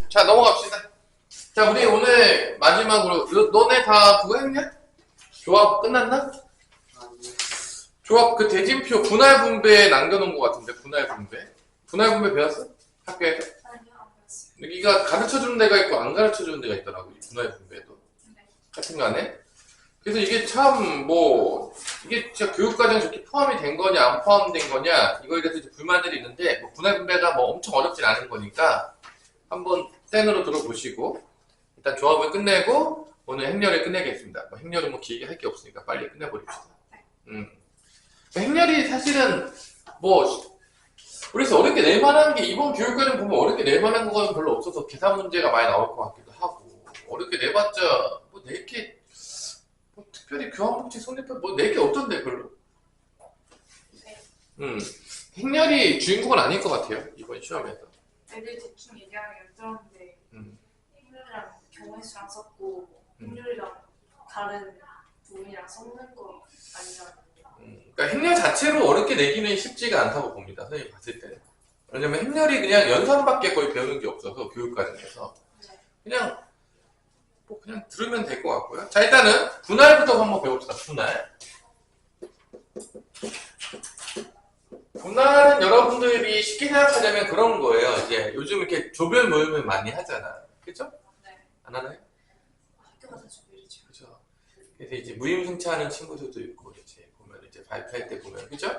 자, 넘어갑시다. 자, 우리 오늘 마지막으로, 너네 다 그거 했냐? 조합 끝났나? 조합 그 대진표 분할 분배 남겨놓은 것 같은데, 분할 분배. 분할 분배 배웠어? 학교에서? 아니요, 안 배웠어요. 여기가 가르쳐주는 데가 있고 안 가르쳐주는 데가 있더라고, 이 분할 분배도. 네. 같은 간에. 그래서 이게 참, 이게 진짜 교육과정에 저렇게 포함이 된 거냐, 안 포함된 거냐, 이거에 대해서 이제 불만들이 있는데, 분할 분배가 엄청 어렵진 않은 거니까, 한번 센으로 들어보시고, 일단 조합을 끝내고, 오늘 행렬을 끝내겠습니다. 행렬은 길게 할 게 없으니까 빨리 끝내버립시다. 행렬이 사실은, 그래서 어렵게 낼 만한 게, 이번 교육과정 보면 어렵게 낼 만한 거는 별로 없어서 계산 문제가 많이 나올 것 같기도 하고, 어렵게 내봤자, 낼 게, 특별히 교환법칙 성립법 낼 게 없던데 별로. 행렬이 주인공은 아닐 것 같아요, 이번 시험에서. 애들 대충 얘기하는 게 들었는데 행렬이랑 경우수랑 섞고 행렬이랑 다른 부분이랑 섞는 거 아니냐. 그러니까 행렬 자체로 어렵게 내기는 쉽지가 않다고 봅니다, 선생님 봤을 때는. 왜냐면 행렬이 그냥 연산밖에 거의 배우는 게 없어서 교육과정에서 그냥 들으면 될 것 같고요. 자, 일단은 분할부터 한번 배웁시다. 분할은 여러분들이 쉽게 생각하자면 그런 거예요. 이제 요즘 이렇게 조별 모임을 많이 하잖아. 그죠? 네. 안 하나요? 학교가 다 조별이죠. 그죠. 그래서 이제 무임승차하는 친구들도 있고, 이제 보면 이제 발표할 때 보면, 그죠?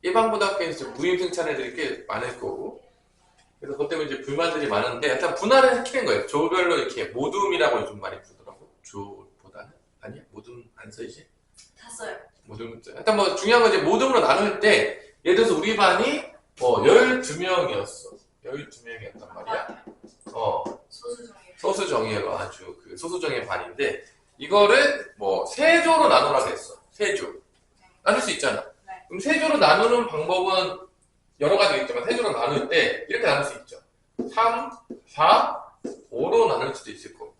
일반고등학교에서 무임승차하는 애들이 꽤 많을 거고, 그래서 그것 때문에 이제 불만들이 많은데, 일단 분할을 시키는 거예요. 조별로 이렇게 모둠이라고 요즘 많이 부르더라고. 조보다는? 아니야? 모둠 안 써이지? 다 써요. 모둠 써요. 일단 중요한 건 이제 모둠으로 나눌 때, 예를 들어서 우리 반이 12명이었어. 12명이었단 말이야. 소수정예로 아주 소수정예 반인데, 이거를 세조로 나누라 그랬어. 세조. 나눌 수 있잖아. 네. 그럼 세조로 나누는 방법은 여러 가지가 있지만, 세조로 나눌 때 이렇게 나눌 수 있죠. 3, 4, 5로 나눌 수도 있을 거고,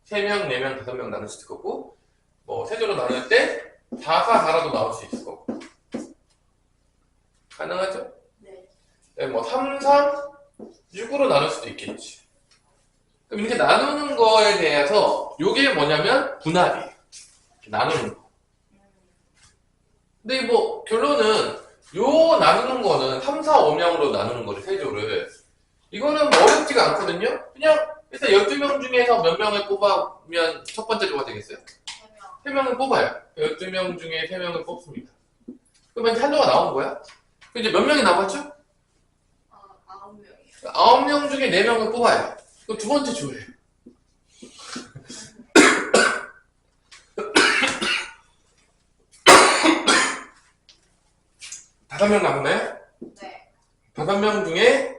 3명, 4명, 5명 나눌 수도 있을 거고, 세조로 나눌 때 4, 4, 4라도 나올 수 있을 거고. 가능하죠? 네. 3, 3, 6으로 나눌 수도 있겠지. 그럼 이렇게 나누는 거에 대해서 요게 뭐냐면 분할이에요. 나누는 거. 근데 결론은 요 나누는 거는 3, 4, 5명으로 나누는 거를 세조를 이거는 어렵지가 않거든요. 그냥 일단 12명 중에서 몇 명을 뽑으면 첫 번째 조가 되겠어요? 3명을 뽑아요. 12명 중에 3명을 뽑습니다. 그러면 이제 한 조가 나온 거야? 그럼 이제 몇 명이 남았죠? 9명이요. 9명 중에 4명을 뽑아요. 그럼 두 번째 조예요. 다섯 명 남았나요? 네. 5명 중에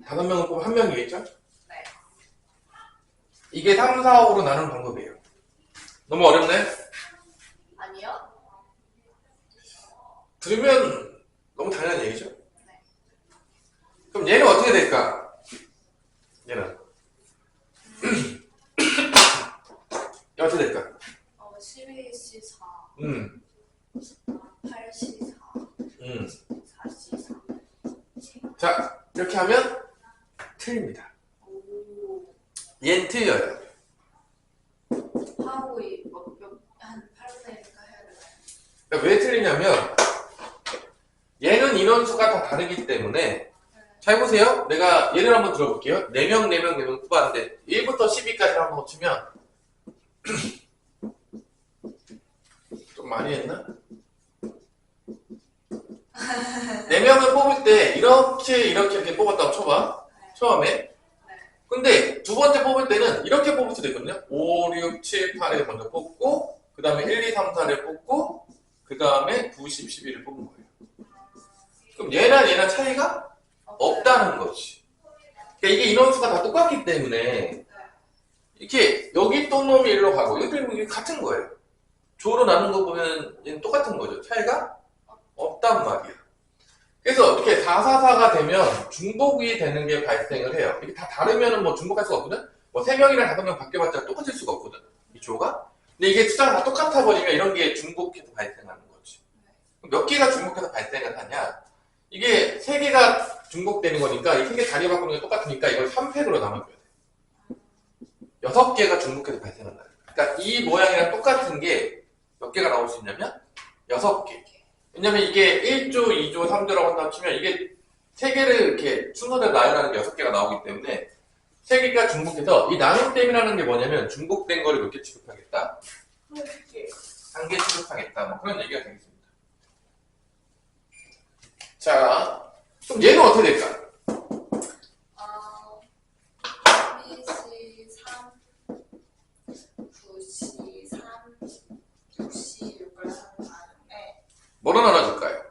5명을 뽑으면 1명이겠죠? 네. 이게 3, 4, 5로 나누는 방법이에요. 너무 어렵나요? 아니요? 들으면 너무 당연한 얘기죠? 네. 그럼 얘는 어떻게 될까? 얘는 어떻게 될까? 12C4 8C4 4C4 자, 이렇게 하면 틀립니다. 얘는 틀려요. 하고 한 8분의 1인가 해야 되나요? 그러니까 왜 틀리냐면 얘는 인원수가 다 다르기 때문에 잘 보세요. 내가 예를 한번 들어볼게요. 4명, 4명, 4명 뽑았는데 1부터 12까지 한번 치면 좀 많이 했나? 4명을 뽑을 때 이렇게 뽑았다고 쳐봐. 처음에. 근데 두 번째 뽑을 때는 이렇게 뽑을 수도 있거든요. 5, 6, 7, 8을 먼저 뽑고 그 다음에 1, 2, 3, 4를 뽑고 그 다음에 9, 10, 11을 뽑은 거예요. 그럼 얘랑 차이가 없다는 거지. 그러니까 이게 인원수가 다 똑같기 때문에 이렇게 여기 또 놈이 일로 가고 이게 같은 거예요. 조로 나눈 거 보면 얘는 똑같은 거죠. 차이가 없단 말이야. 그래서 이렇게 444가 되면 중복이 되는 게 발생을 해요. 이게 다 다르면 중복할 수가 없거든? 3명이랑 5명 바뀌어봤자 똑같을 수가 없거든, 이 조가. 근데 이게 숫자가 다 똑같아 버리면 이런 게 중복해서 발생하는 거지. 몇 개가 중복해서 발생을 하냐? 이게 3개가 중복되는 거니까 이 3개 자리 바꾸는 게 똑같으니까 이걸 3팩으로 나눠줘야 돼. 6개가 중복해서 발생한다. 그러니까 이 모양이랑 똑같은 게 몇 개가 나올 수 있냐면 6개. 왜냐면 이게 1조, 2조, 3조라고 한다고 치면 이게 3개를 이렇게 순서대로 나열하는 게 6개가 나오기 때문에 3개가 중복해서 이 나눗셈이라는 게 뭐냐면 중복된 거를 몇 개 취급하겠다? 1개 취급하겠다. 뭐 그런 얘기가 되겠습니다. 자, 그럼 얘는 어떻게 될까? 12C 3 9C 3 6C 6을 하는데 뭐로 나눠줄까요?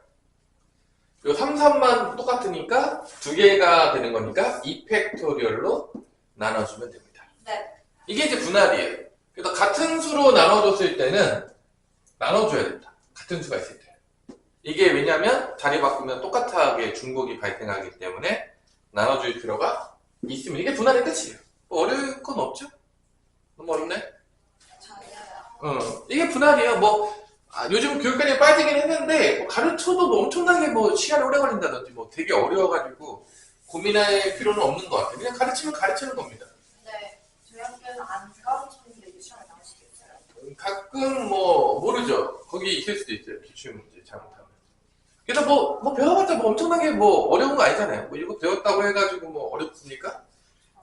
요 3, 3만 똑같으니까 2개가 되는 거니까 2팩토리얼로 나눠주면 됩니다. 네. 이게 이제 분할이에요. 그래서 같은 수로 나눠줬을 때는 나눠줘야 된다. 같은 수가 있을 때. 이게 왜냐면 자리 바꾸면 똑같하게 중복이 발생하기 때문에 나눠줄 필요가 있으면 이게 분할의 끝이에요. 뭐 어려울 건 없죠? 너무 어렵네? 이게 분할이에요. 뭐 요즘 교육관이 빠지긴 했는데 뭐 가르쳐도 뭐 엄청나게 뭐 시간이 오래 걸린다든지 뭐 되게 어려워가지고 고민할 필요는 없는 것 같아요. 그냥 가르치면 가르치는 겁니다. 네. 저희 학교는 안 가르치는데 시험에 나오시겠어요? 가끔 뭐 모르죠. 거기 있을 수도 있어요. 기출 문제 잘못하면. 그래서 뭐 배워봤자 뭐 엄청나게 뭐 어려운 거 아니잖아요. 뭐 이거 배웠다고 해가지고 뭐 어렵습니까?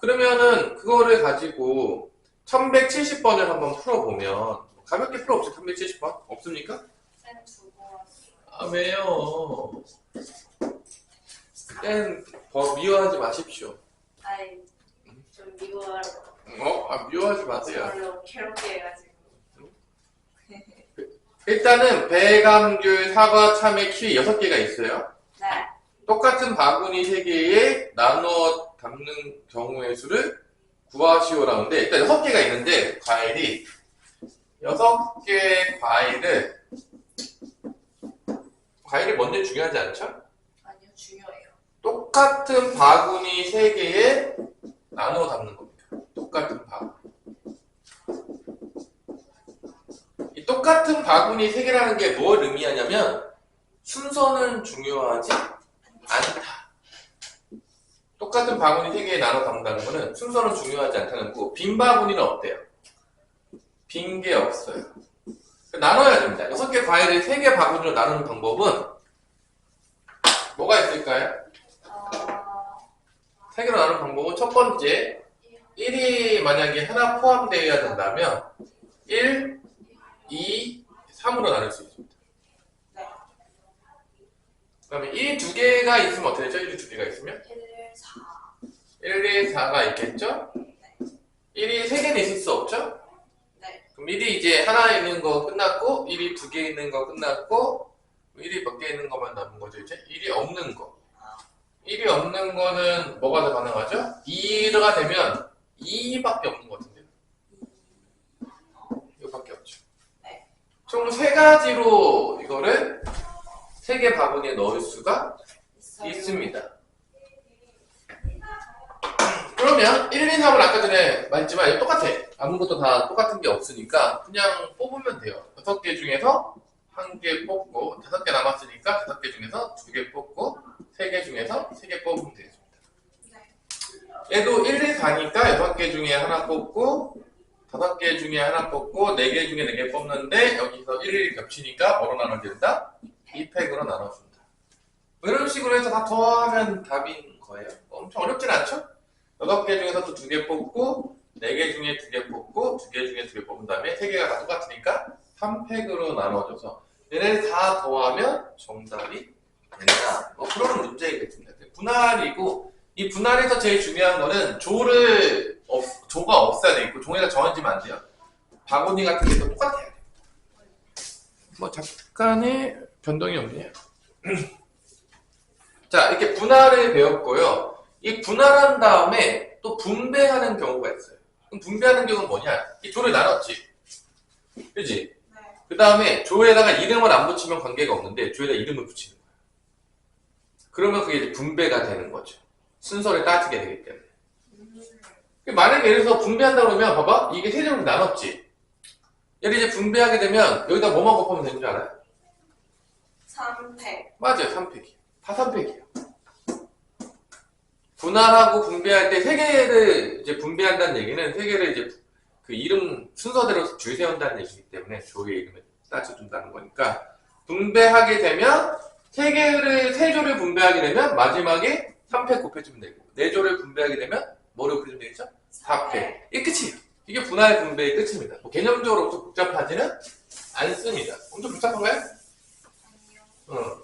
그러면은 그거를 가지고 1170번을 한번 풀어보면 가볍게 풀어봅시다. 370번 없습니까? 쌤 두고 왔어요. 아 왜요? 미워하지 마십시오. 아이, 좀 미워하러. 미워하지 마세요. 별로 괴롭게 해가지고. 일단은 배, 감귤, 사과, 참외, 키위 6개가 있어요. 네. 똑같은 바구니 3개에 나누어 담는 경우의 수를 구하시오라는데 일단 6개가 있는데 과일이 6개의 과일이 뭔지 중요하지 않죠? 아니요, 중요해요. 똑같은 바구니 3개에 나누어 담는 겁니다. 똑같은 바구니. 이 똑같은 바구니 3개라는 게 뭘 의미하냐면 순서는 중요하지 않다. 똑같은 바구니 3개에 나눠 담는다는 거는 순서는 중요하지 않다는 거고 빈 바구니는 어때요? 빈 게 없어요. 나눠야 됩니다. 6개 과일을 3개 바구니로 나누는 방법은 뭐가 있을까요? 3개로 나누는 방법은 첫 번째 1이 만약에 하나 포함되어야 된다면 1, 2, 3으로 나눌 수 있습니다. 네. 그러면 1이 2개가 있으면 어떻게 되죠? 1이 2개가 있으면? 1, 4. 1, 2, 4가 있겠죠? 1이 3개는 있을 수 없죠? 네. 그럼 1이 이제 하나 있는 거 끝났고 1이 2개 있는 거 끝났고 1이 몇 개 있는 것만 남은 거죠 이제? 1이 없는 거 1이 없는 거는 뭐가 더 가능하죠? 2가 되면 2밖에 없는 것 같은데요? 이거밖에 없죠. 네. 총 3가지로 이거를 3개 바구니에 넣을 수가 있습니다. 그러면 1, 2, 3을 아까 전에 말했지만 이거 똑같아. 아무것도 다 똑같은 게 없으니까 그냥 뽑으면 돼요. 6개 중에서 1개 뽑고 5개 남았으니까 5개 중에서 2개 뽑고 3개 중에서 3개 뽑으면 되겠습니다. 얘도 1, 2, 4니까 6개 중에 하나 뽑고 5개 중에 하나 뽑고 4개 중에 4개 뽑는데 여기서 1, 1이 겹치니까 뭐로 나눠진다? 2팩으로 나눠준다. 이런 식으로 해서 다 더하면 답인 거예요. 엄청 어렵진 않죠? 6개 중에서 또 2개 뽑고 4개 중에 2개 뽑고 2개 중에 2개 뽑은 다음에 3개가 다 똑같으니까 3팩으로 나눠줘서 얘네를 다 더하면 정답이 된다. 뭐 그런 문제이겠습니다. 분할이고 이 분할에서 제일 중요한 거는 조가 없어야 되겠고 종이가 정해지면 안 돼요. 바구니 같은 게 또 똑같아야 돼요. 뭐 잠깐의 변동이 없네요. 자 이렇게 분할을 배웠고요. 이 분할한 다음에 또 분배하는 경우가 있어요. 그럼 분배하는 경우는 뭐냐? 이 조를 나눴지. 그지? 네. 그 다음에 조에다가 이름을 안 붙이면 관계가 없는데 조에다 이름을 붙이는 거야. 그러면 그게 이제 분배가 되는 거죠. 순서를 따지게 되기 때문에. 만약에 예를 들어서 분배한다 그러면 봐봐. 이게 세 종으로 나눴지. 얘를 이제 분배하게 되면 여기다 뭐만 곱하면 되는 줄 알아요? 3팩. 맞아요. 3팩이. 다 3팩이에요. 분할하고 분배할 때 세 개를 이제 분배한다는 얘기는 세 개를 이제 그 이름 순서대로 줄 세운다는 얘기이기 때문에 조의 이름을 따져준다는 거니까 분배하게 되면 세 조를 분배하게 되면 마지막에 3팩 곱해주면 되고 4조를 분배하게 되면 뭐를 곱해주면 되겠죠? 4팩. 이게 끝이에요. 이게 분할 분배의 끝입니다. 뭐 개념적으로 엄청 복잡하지는 않습니다. 엄청 복잡한가요?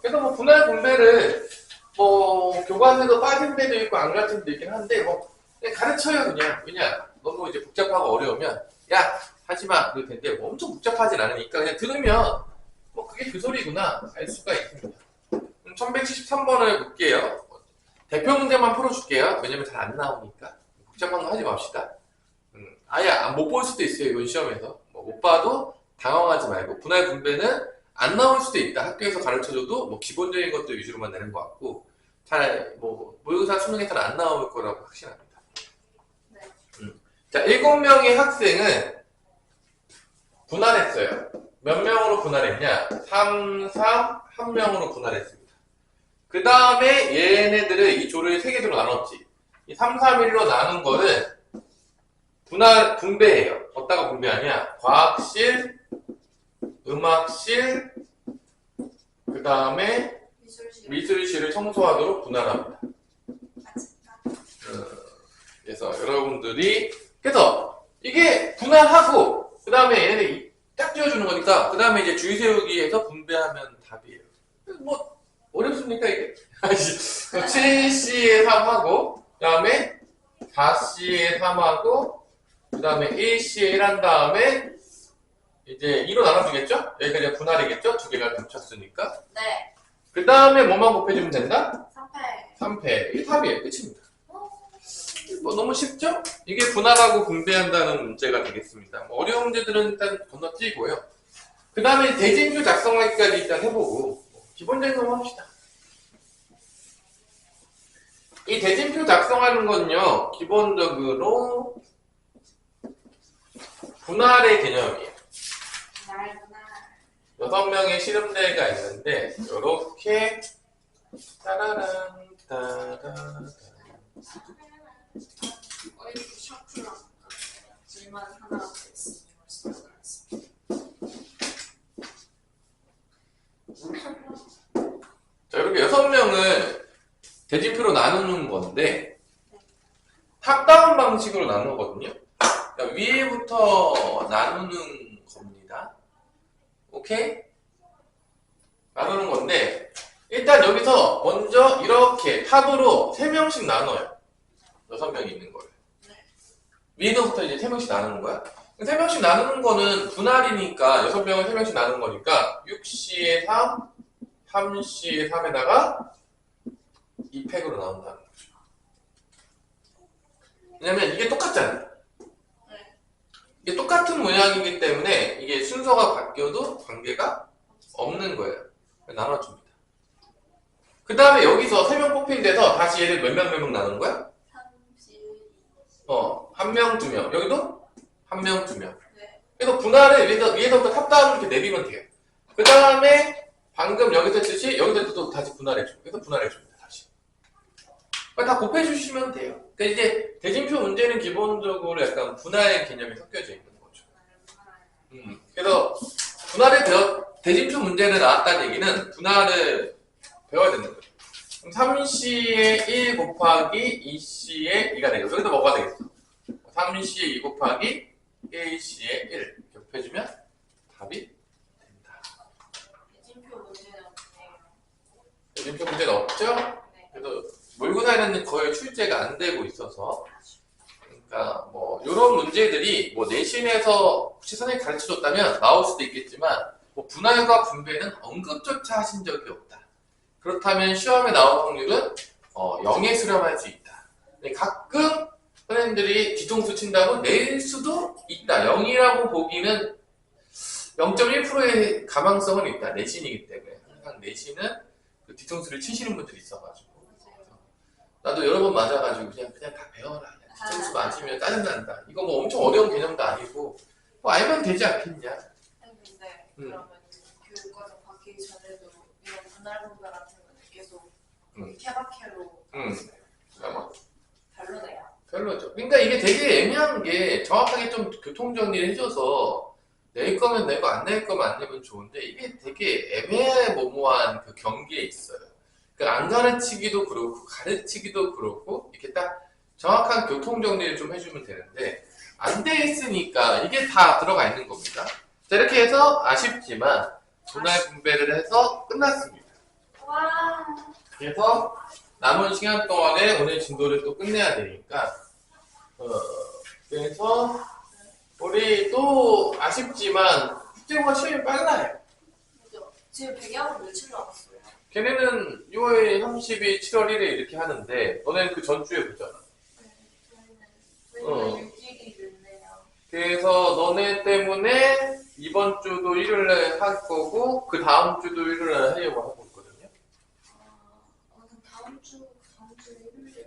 그래서 뭐 분할 분배를 뭐 교과서에도 빠진 데도 있고 안 가르친 데도 있긴 한데 뭐 그냥 가르쳐요 그냥 너무 이제 복잡하고 어려우면 야 하지마 그래도 되는데 뭐 엄청 복잡하진 않으니까 그냥 들으면 뭐 그게 그 소리구나 알 수가 있습니다. 1173번을 볼게요. 대표 문제만 풀어줄게요. 왜냐면 잘 안 나오니까 복잡한 거 하지 맙시다. 아예 못 볼 수도 있어요. 이번 시험에서 뭐 못 봐도 당황하지 말고 분할 분배는 안 나올 수도 있다. 학교에서 가르쳐줘도 뭐 기본적인 것들 위주로만 내는 것 같고 잘 뭐 모의고사 수능에서는 안 나올 거라고 확신합니다. 네. 자, 7명의 학생은 분할했어요. 몇 명으로 분할했냐? 3, 3, 1명으로 분할했습니다. 그 다음에 얘네들을 이 조를 3개 조로 나눴지. 이 3, 3, 1로 나눈 거를 분배해요. 어디다가 분배하냐? 과학실, 음악실, 그 다음에 미술실을 청소하도록 분할합니다. 그래서 여러분들이 그래서 이게 분할하고 그 다음에 얘네들 딱 띄워주는 거니까 그 다음에 이제 줄 세우기에서 분배하면 답이에요. 뭐 어렵습니까 이게? 7C에 3하고 그 다음에 4C에 3하고 그 다음에 1C에 1 한 다음에 이제 2로 나눠주겠죠? 여기가 이제 분할이겠죠? 두 개가 겹쳤으니까. 네. 그 다음에 뭐만 곱해주면 된다? 3패. 3패. 이게 답이에요. 끝입니다. 뭐 너무 쉽죠? 이게 분할하고 분배한다는 문제가 되겠습니다. 뭐 어려운 문제들은 일단 건너뛰고요. 그 다음에 대진표 작성하기까지 일단 해보고 기본적인 것만 합시다. 이 대진표 작성하는 건요. 기본적으로 분할의 개념이에요. 분할. 6명의 실험대가 있는데 이렇게 따라란 따라란 어이 샤프랑 질문 하나 있으면 자, 이렇게 6명을 대진표로 나누는 건데 탑다운 방식으로 나누거든요. 그러니까 위에부터 나누는 겁니다. 오케이? 나누는 건데 일단 여기서 먼저 이렇게 탑으로 3명씩 나눠요. 6명이 있는 거예요. 위에서부터 이제 3명씩 나누는 거야. 3명씩 나누는 거는 분할이니까 6명을 3명씩 나누는 거니까 6C에 3, 3C에 3에다가 2팩으로 나온다는 거죠. 왜냐면 이게 똑같잖아요. 이게 똑같은 모양이기 때문에 이게 순서가 바뀌어도 관계가 없는 거예요. 나눠줍니다. 그 다음에 여기서 3명 뽑힌 데서 다시 얘를 몇 명 나누는 거야? 1명, 2명. 여기도 1명, 2명. 네. 그래서 분할을 위에서부터 탑다운으로 이렇게 내리면 돼요. 그 다음에 방금 여기서 했듯이 여기서 또 다시 분할해주고. 그래서 분할해줍니다. 다시. 그러니까 다 곱해주시면 돼요. 그러니까 이제 대진표 문제는 기본적으로 약간 분할 개념이 섞여져 있는 거죠. 그래서 대진표 문제를 나왔다는 얘기는 분할을 배워야 되는 거죠. 그럼 3C에 1 곱하기 2C에 2가 되겠어. 여기도 뭐가 되겠어? 3C에 2 곱하기 1C에 1 곱해주면 답이 된다. 대진표 문제는 없네요. 대진표 문제는 없죠? 네. 그래도 모의고사에는 거의 출제가 안 되고 있어서 그러니까 뭐 이런 문제들이 뭐 내신에서 혹시 선생님이 가르쳐줬다면 나올 수도 있겠지만 뭐 분할과 분배는 언급조차 하신 적이 없다. 그렇다면 시험에 나올 확률은 0에 수렴할 수 있다. 가끔 선생님들이 뒤통수 친다고 낼 수도 있다. 0이라고 보기는 0.1%의 가망성은 있다. 내신이기 때문에 항상 내신은 그 뒤통수를 치시는 분들이 있어가지고 나도 여러 번 맞아가지고 그냥 다 배워라. 뒤통수 맞으면 짜증난다. 이거 뭐 엄청 어려운 개념도 아니고 뭐 알면 되지 않겠냐. 근데 그러면 교육과정 바뀌기 전에도 이런 분할 분배 같은 거는 계속 케바케로 아마 별로네요. 별로죠. 그러니까 이게 되게 애매한 게 정확하게 좀 교통정리를 해줘서 낼 거면 내고 안 낼 거면 안 내면 좋은데 이게 되게 애매모호한 그 경계에 있어요. 그러니까 안 가르치기도 그렇고 가르치기도 그렇고 이렇게 딱 정확한 교통정리를 좀 해주면 되는데 안 돼 있으니까 이게 다 들어가 있는 겁니다. 자, 이렇게 해서 아쉽지만 분할 분배를 해서 끝났습니다. 와. 그래서 남은 시간 동안에 오늘 진도를 또 끝내야 되니까 그래서 우리 또 아쉽지만 국제고가 시험이 빨라요. 그죠? 지금 배경은 며칠 남았어요? 걔네는 6월 30일, 7월 1일 이렇게 하는데 너네는 그 전주에 보잖아. 저희는 6일이 늦네요. 그래서 너네 때문에 이번 주도 일요일에 할 거고 그 다음 주도 일요일에 하려고 하고 있거든요. 다음 주 일요일에.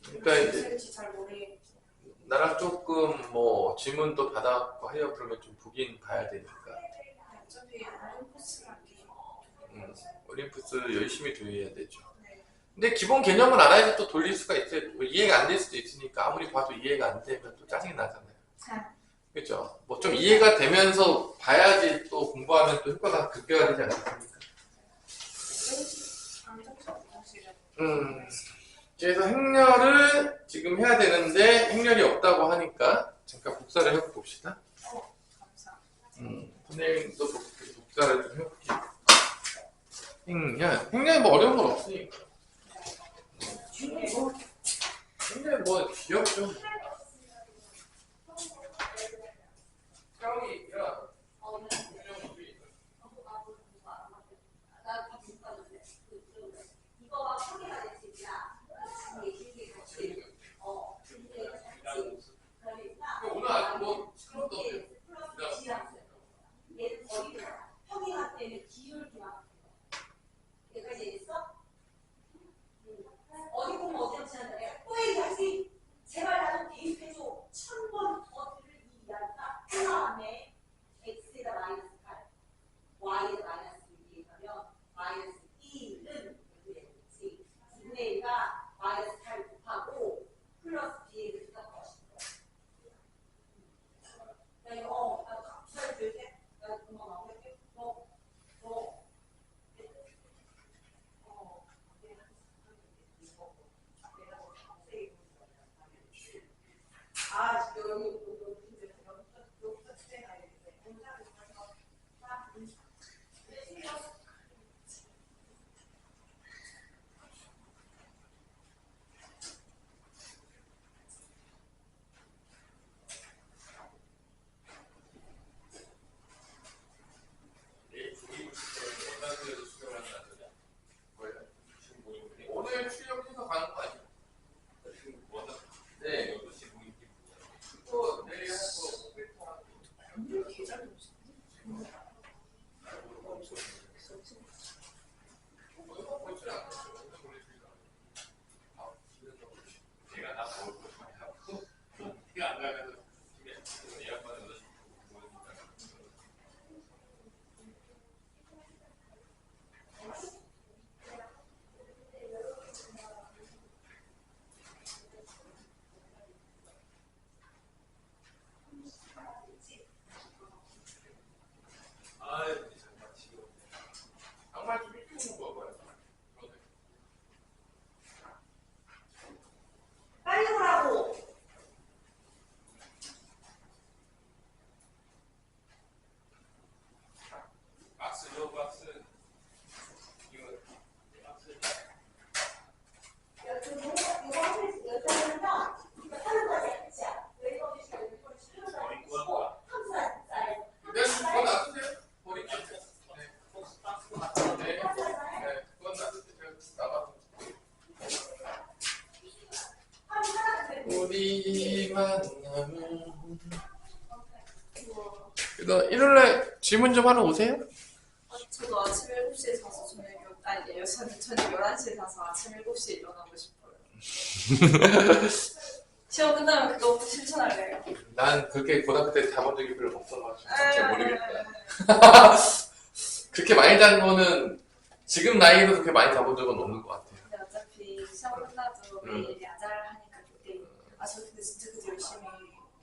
그러니까 이제 잘 모르겠어요. 나랑 조금 뭐 질문도 받아갖고 하려고 그러면 좀 보긴 봐야 되니까. 어차피 올림포스랑 올림푸스 열심히 조회해야 되죠. 네. 근데 기본 개념을 알아야지 또 돌릴 수가 있어요. 뭐 이해가 안 될 수도 있으니까 아무리 봐도 이해가 안 되면 또 짜증이 나잖아요. 그렇죠? 뭐 좀 이해가 되면서 봐야지 또 공부하면 또 효과가 극대화되지 않겠습니까? 그래서 행렬을 지금 해야 되는데 행렬이 없다고 하니까 잠깐 복사를 해봅시다. 감사. 선생님도 복사를 좀 해볼게요. 행렬 뭐 어려운 건 없으니까. 행렬 뭐 귀엽죠. 형이 야. 오늘 아직 뭐 시끄럽도 없어요. 어디 보면 어디 지난다. 내가 또 얘기하지. 제발 나좀 대입해줘. 1000번 더 들을 이 이야기가 또 나왔네. x에다 마이너스 8, y에다 마이너스 2 하면 마이너스 2는 이렇게 되겠지. 2분의 1가 마이너스 8 곱하고 플러스 b의 그가 더하신 거야. 야 이거 나도 갑자기 들게. 나 금방 나오겠게. 아, 지금 여기 오늘 출력해서 가는 거 아니에요? 네. 또 내일 할거 계좌를 정말 좀 일찍 오는 거 봐요. 빨리 오라고. 박스요, 박스. 이거 박스. 이거 하면서 여자는요. 이거 하는 거야, 그치? 왜 이거 시간 이거 하는 거야? 항상 쌀. 네, 그거 놔두세요. 버릴게요. 네. 네. 네. 그건 놔두세요. 나가서. 우리 만남은 그래서 일요일에 질문 좀 하러 오세요. 저도 아침 7시에 자서 저녁 11시에 자서 아침 7시에 일어나고 싶어요. 시험 끝나면 그거부터 실천할래요. 난 그렇게 고등학교 때 자본 적이 별로 없어가지고 잘 모르겠다. 그렇게 많이 잔 거는 지금 나이도 그렇게 많이 가본 적은 없는 것 같아요. 근데 어차피 시험 끝나도 매일 야자를 하니까 그때 저 근데 진짜 그때 열심히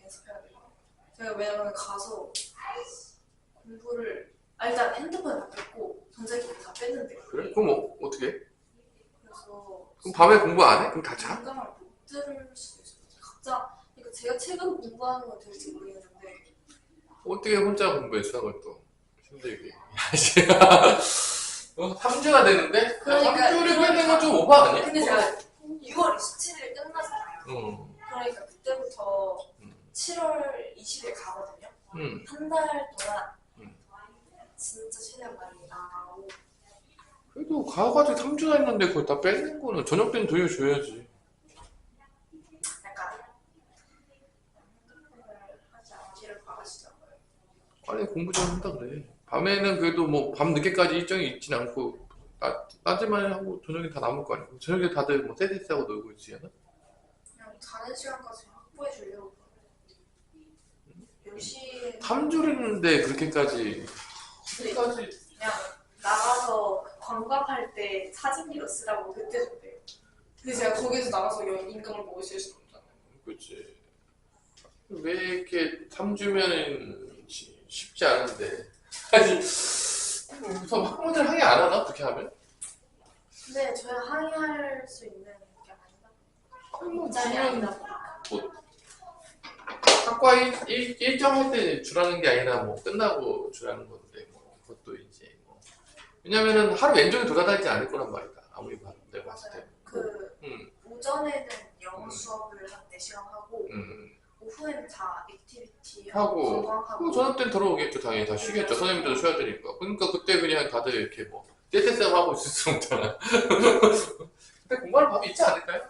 연습해야 돼요. 제가 왜냐면 가서 공부를 일단 핸드폰을 다 뺐고 전자기기 다 뺐는데 그래? 그럼 어떻게 해? 그래서 그럼 밤에 공부 안 해? 그럼 다 자? 공감을 못 들을 수도 있어요. 각자 그러니까 제가 책으로 공부하는 건 될지 모르겠는데 어떻게 혼자 공부해 수학을 또 힘들게 3주가 되는데? 그러니까 3주를 빼는 건 좀 오버 아니야? 근데 제가 6월 27일 끝나잖아요. 그러니까 그때부터 음. 7월 20일 가거든요. 한 달 동안 진짜 최대한 많이 나가고 그래도 가가지고 3주나 했는데 그걸 다 빼는 거는 저녁 때는 돌려줘야지. 약간 핸드폰을 하지 않기를 바라시더라고요. 빨리 공부 좀 한다 그래. 밤에는 그래도 뭐 밤 늦게까지 일정이 있진 않고 낮에만 하고 저녁에 다 남을 거 아니고 저녁에 다들 뭐 세세스하고 놀고 있지 않아? 그냥 자는 시간까지 확보해 주려고 10시에 3주를 했는데 그렇게까지 그냥 나가서 관광할 때 사진기로 쓰라고 그때 줬대요. 근데 제가 거기서 나가서 임금을 보고 있을 수는 없잖아요. 그렇지. 왜 이렇게 3주면 쉽지 않은데 아니 우선 학부모들 항의 안 하나? 그렇게 하면? 근데 저희 항의할 수 있는 게 아닌가? 아니 뭐 짤이 주면 아니다 보니까 뭐 학과 일정할 때 주라는 게 아니라 뭐 끝나고 주라는 건데 뭐 그것도 이제 뭐 왜냐면은 하루 왼쪽에 돌아다니지 않을 거란 말이다. 아무리 봐도 내가 봤을 때. 그 오전에는 영어 수업을 한 4시간 하고 오후에는 다 액티비티 하고 관광하고 저녁 때는 들어오겠죠. 당연히 다 쉬겠죠. 선생님들도 쉬어야 되니까. 그러니까 그때 그냥 다들 이렇게 뭐 떼떼싸움 하고 있을 수 없잖아. 근데 공부하는 법이 있지 않을까요?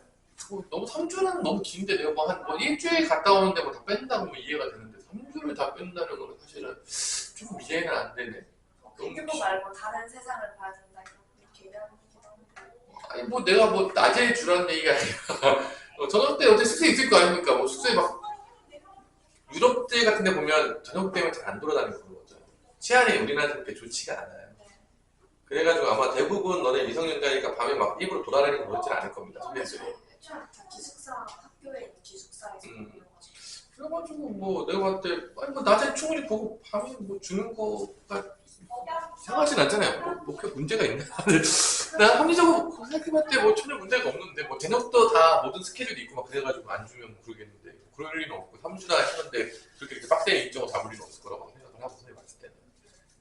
뭐 너무 3주는 너무 긴데 내가 뭐 일주일 갔다 오는데 뭐 다 뺀다고 하면 이해가 되는데 3주를 다 뺀다는 거는 사실은 좀 이해는 안 되네. 그거 말고 다른 세상을 봐야 된다 이렇게 얘기하기도 하는데 아니 뭐 내가 뭐 낮에 주라는 얘기가 아니라 저녁 때 어차피 숙소에 있을 거 아닙니까? 뭐 숙소에 막 유럽들 같은 데 보면 저녁 때문에 잘 안 돌아다니고 그런 거죠. 치안이 우리나라에서 그렇게 좋지가 않아요. 그래가지고 아마 대부분 너네 미성년자니까 밤에 막 입으로 돌아다니고 그러진 않을 겁니다. 선생님들이. 다 기숙사 학교에 있는 기숙사에서 그래가지고 뭐 내가 봤을 때 아니 뭐 낮에 충분히 보고 밤에 뭐 주는 거가 생각하진 않잖아요. 뭐 그렇게 문제가 있나? 난 합리적으로 생각해봤을 때 뭐 전혀 문제가 없는데 뭐 저녁도 다 모든 스케줄이 있고 막 그래가지고 안 주면 모르겠는데 그럴 리는 없고 3주나 했는데 그렇게 이렇게 빡세게 일정을 잡을 리는 없을 거라고 생각을 하고 선생님 봤을 때는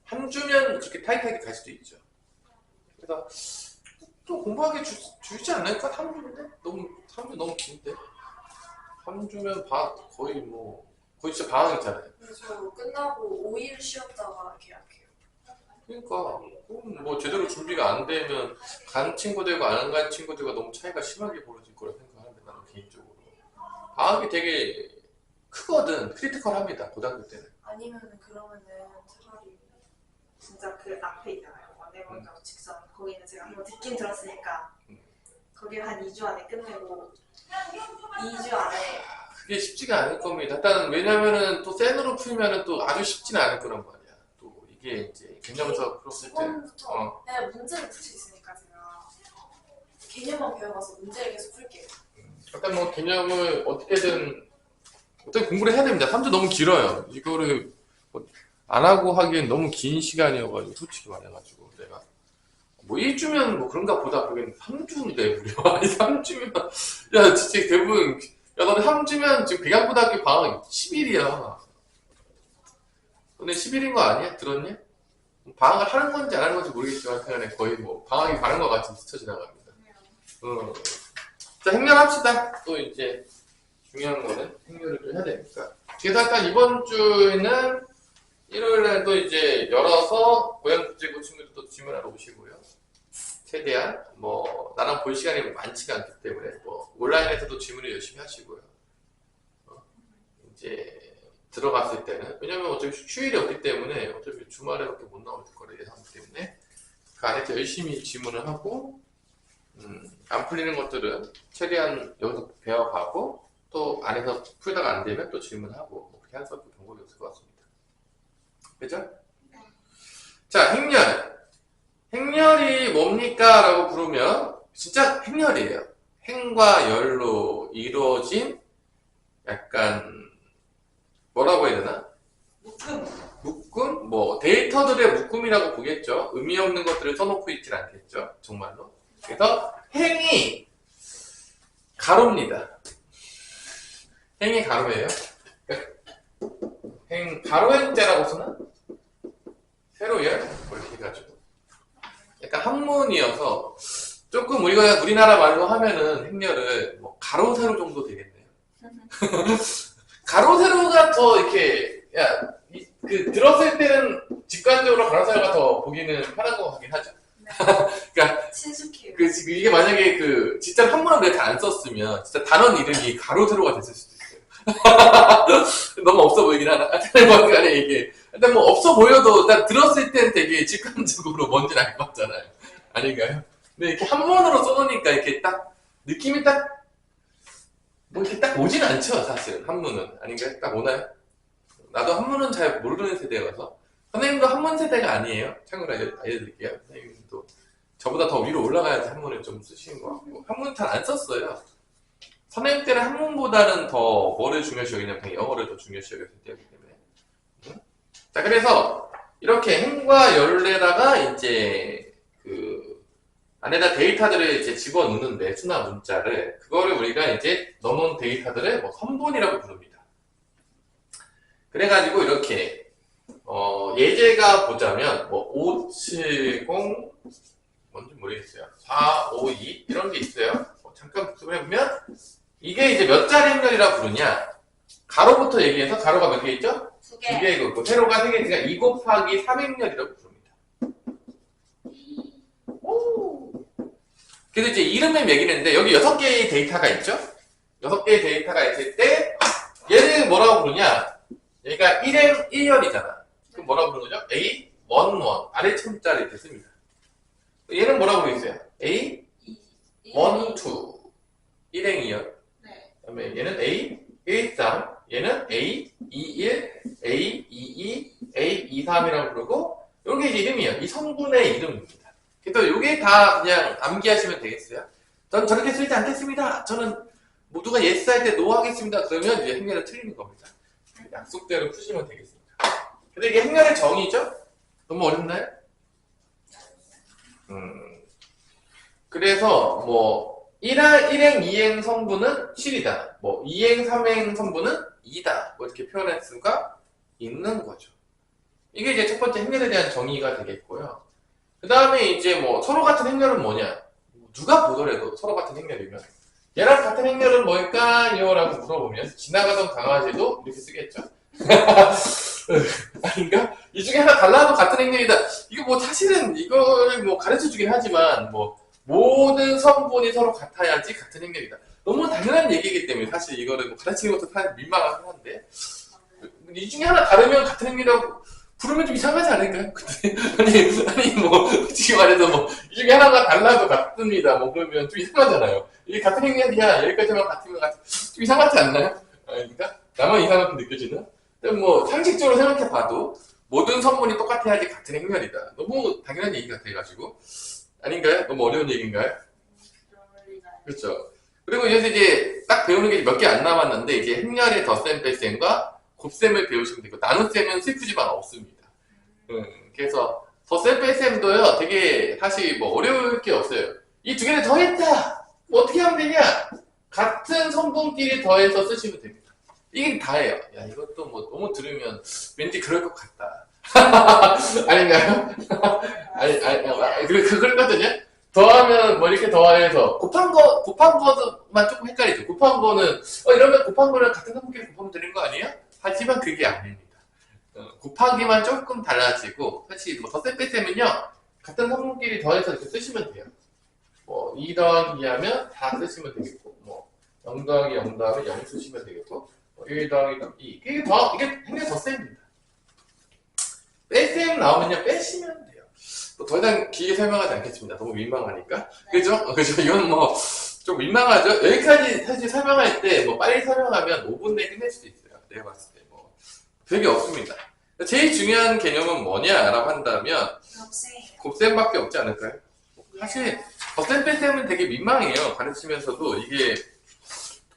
한 주면 그렇게 타이트하게 갈 수도 있죠. 그래서 또 공부하게 주지 않을까? 3주인데? 3주 너무 긴데? 3주면 거의 진짜 방학이잖아요. 그래서 끝나고 5일 쉬었다가 계약해요. 그러니까 그럼 뭐 제대로 준비가 안 되면 간 친구들과 안 간 친구들과 너무 차이가 심하게 벌어질 거라 생각하는데 나는 개인적으로 방학이 되게 크거든. 크리티컬합니다. 고등학교 때는. 아니면은 그러면은 차라리 진짜 그 앞에 있잖아요. 원내공장 직선 거기는 제가 한번 듣긴 들었으니까 거기를 한 2주 안에 끝내고 2주 안에 그게 쉽지가 않을 겁니다. 일단 왜냐면은 또 센으로 풀면은 또 아주 쉽지는 않을 거란 말이야. 또 이게 이제 개념에서 풀었을 때 기본부터 그냥 문제를 풀 수 있으니까 제가 개념만 배워가서 문제를 계속 풀게요. 일단 뭐 개념을 어떻게든 공부를 해야 됩니다. 3주 너무 길어요. 이거를 뭐 안 하고 하기엔 너무 긴 시간이어가지고 솔직히 말해가지고 내가 뭐 1주면 뭐 그런가 보다 그게 3주인데 무려 아니 3주면 야 진짜 대부분 야 너네 3주면 지금 백양고등학교 방학 10일이야. 너네 10일인 거 아니야? 들었냐? 방학을 하는 건지 안 하는 건지 모르겠지만 그냥 거의 뭐 방학이 가는 것 같이 스쳐 지나갑니다. 자 행렬합시다. 또 이제 중요한 거는 행렬을 좀 해야 되니까. 그래서 일단 이번 주에는 일요일날 또 이제 열어서 고양국제고 친구들도 질문하러 오시고요. 최대한 뭐 나랑 볼 시간이 많지가 않기 때문에 뭐 온라인에서도 질문을 열심히 하시고요. 이제 들어갔을 때는 왜냐면 어차피 휴일이 없기 때문에 어차피 주말에밖에 못 나올 거라 예상하기 때문에 그 안에서 열심히 질문을 하고 안 풀리는 것들은 최대한 여기서 배워가고 또 안에서 풀다가 안 되면 또 질문하고 뭐 그렇게 할 수밖에 방법이 없을 것 같습니다. 그죠? 자, 행렬. 행렬이 뭡니까? 라고 부르면 진짜 행렬이에요. 행과 열로 이루어진 약간 뭐라고 해야 되나? 묶음? 뭐 데이터들의 묶음이라고 보겠죠. 의미 없는 것들을 써놓고 있질 않겠죠. 정말로. 그래서 행이 가로입니다. 행이 가로예요. 가로행자라고 쓰나? 세로열? 뭐 이렇게 해가지고 약간 한문이어서 조금 우리나라 말로 하면은 행렬을 뭐 가로 세로 정도 되겠네요. 가로 세로가 더 이렇게 들었을 때는 직관적으로 가로 세로가 더 보기는 편한 것 같긴 하죠. 그러니까 친숙해요. 이게 만약에 진짜 한문을 내가 안 썼으면 진짜 단원 이름이 가로 세로가 됐을 수도 있어요. 너무 없어 보이긴 하나? 간에 이게 일단 뭐 없어 보여도 일단 들었을 땐 되게 직관적으로 뭔지를 알 것 같잖아요. 아닌가요? 근데 이렇게 한문으로 써놓으니까 이렇게 딱 느낌이 딱 뭐 이렇게 딱 오진 않죠, 사실 한문은. 아닌가요? 딱 오나요? 나도 한문은 잘 모르는 세대여서. 선생님도 한문 세대가 아니에요. 참고로 알려드릴게요. 선생님도 저보다 더 위로 올라가야지 한문을 좀 쓰시는 것 같고. 한문 잘 안 썼어요. 선생님 때는 한문보다는 더 뭐를 중요시 여기냐면 그냥 영어를 더 중요시 여겼을 때였기 때문에. 응? 자, 그래서 이렇게 행과 열에다가 이제 안에다 데이터들을 이제 집어넣는데 수나 문자를 그거를 우리가 이제 넣어놓은 데이터들을 뭐 선본이라고 부릅니다. 그래가지고 이렇게 예제가 보자면 뭐 570 뭔지 모르겠어요. 452 이런 게 있어요. 잠깐 복습을 해보면 이게 이제 몇 자리 행렬이라 부르냐? 가로부터 얘기해서 가로가 몇 개 있죠? 2개. 2개 있고 세로가 3개 있으니까 2 곱하기 3행렬이라고 부릅니다. 그래서 이제 이름을 매기는데 여기 6개의 데이터가 있죠? 6개의 데이터가 있을 때 얘를 뭐라고 부르냐? 얘가 1행 1열이잖아. 그럼 뭐라고 부르는 거죠? A11 아래첨자를 이렇게 씁니다. 얘는 뭐라고 부르겠어요? A12 1행 2열. 네. 그다음에 얘는 A13, 얘는 A21, A22, A23이라고 부르고 이게 이제 이름이에요. 이 성분의 이름입니다. 그래서 이게 다 그냥 암기하시면 되겠어요. 전 저렇게 쓰지 않겠습니다. 저는 모두가 yes 할 때 no 하겠습니다. 그러면 이제 행렬을 틀리는 겁니다. 약속대로 푸시면 되겠습니다. 근데 이게 행렬의 정의죠? 너무 어렵나요? 그래서 뭐 1행 2행 성분은 7이다. 뭐 2행 3행 성분은 2다. 뭐 이렇게 표현할 수가 있는 거죠. 이게 이제 첫 번째 행렬에 대한 정의가 되겠고요. 그 다음에 이제 뭐 서로 같은 행렬은 뭐냐? 누가 보더라도 서로 같은 행렬이면 얘랑 같은 행렬은 뭘까요? 라고 물어보면 지나가던 강아지도 이렇게 쓰겠죠? 아닌가? 이 중에 하나 달라도 같은 행렬이다. 이거 뭐 사실은 이걸 뭐 가르쳐 주긴 하지만 뭐 모든 성분이 서로 같아야지 같은 행렬이다. 너무 당연한 얘기이기 때문에 사실 이거를 뭐 가르치는 것도 사실 민망하긴 한데 이 중에 하나 다르면 같은 행렬이라고 부르면 좀 이상하지 않을까요? 아니, 뭐, 솔직히 말해서 뭐, 이 중에 하나가 달라도 같습니다. 뭐, 그러면 좀 이상하잖아요. 이게 같은 행렬이야. 여기까지만 같으면 좀 이상하지 않나요? 아닙니까? 나만 이상하게 느껴지나? 뭐, 상식적으로 생각해 봐도, 모든 성분이 똑같아야지 같은 행렬이다. 너무 당연한 얘기가 돼가지고. 아닌가요? 너무 어려운 얘기인가요? 그렇죠. 그리고 이제 딱 배우는 게 몇 개 안 남았는데, 이제 행렬의 덧셈, 뺄셈과 곱셈을 배우시면 되고 나눗셈은 슬프지만 없습니다. 그래서 덧셈 뺄셈도요 되게 사실 뭐 어려울 게 없어요. 이 두 개를 더했다. 뭐 어떻게 하면 되냐? 같은 성분끼리 더해서 쓰시면 됩니다. 이게 다예요. 야 이것도 뭐 너무 들으면 왠지 그럴 것 같다. 아닌가요? 그렇거든요. 더하면 뭐 이렇게 더해서 곱한 거만 조금 헷갈리죠. 곱한 거는 이러면 곱한 거랑 같은 성분끼리 곱하면 되는 거 아니에요? 하지만 그게 아닙니다. 곱하기만 조금 달라지고 사실 뭐 덧셈 뺄셈은요 같은 성분끼리 더해서 이렇게 쓰시면 돼요. 뭐 2 더하기 2 하면 4 쓰시면 되겠고 뭐 0 더하기 0 더하면 0 쓰시면 되겠고 뭐 1 더하기 2 이게 행렬 덧셈입니다. 뺄셈 나오면요 빼시면 돼요. 뭐 더 이상 길게 설명하지 않겠습니다. 너무 민망하니까. 그죠? 그죠? 이건 뭐 좀 민망하죠? 여기까지 사실 설명할 때 뭐 빨리 설명하면 5분 내에 끝낼 수도 있어요. 내가 봤을 때 뭐 되게 없습니다. 제일 중요한 개념은 뭐냐라고 한다면 곱셈이에요. 곱셈밖에 없지 않을까요? 사실 곱셈 뺄셈은 되게 민망해요. 가르치면서도 이게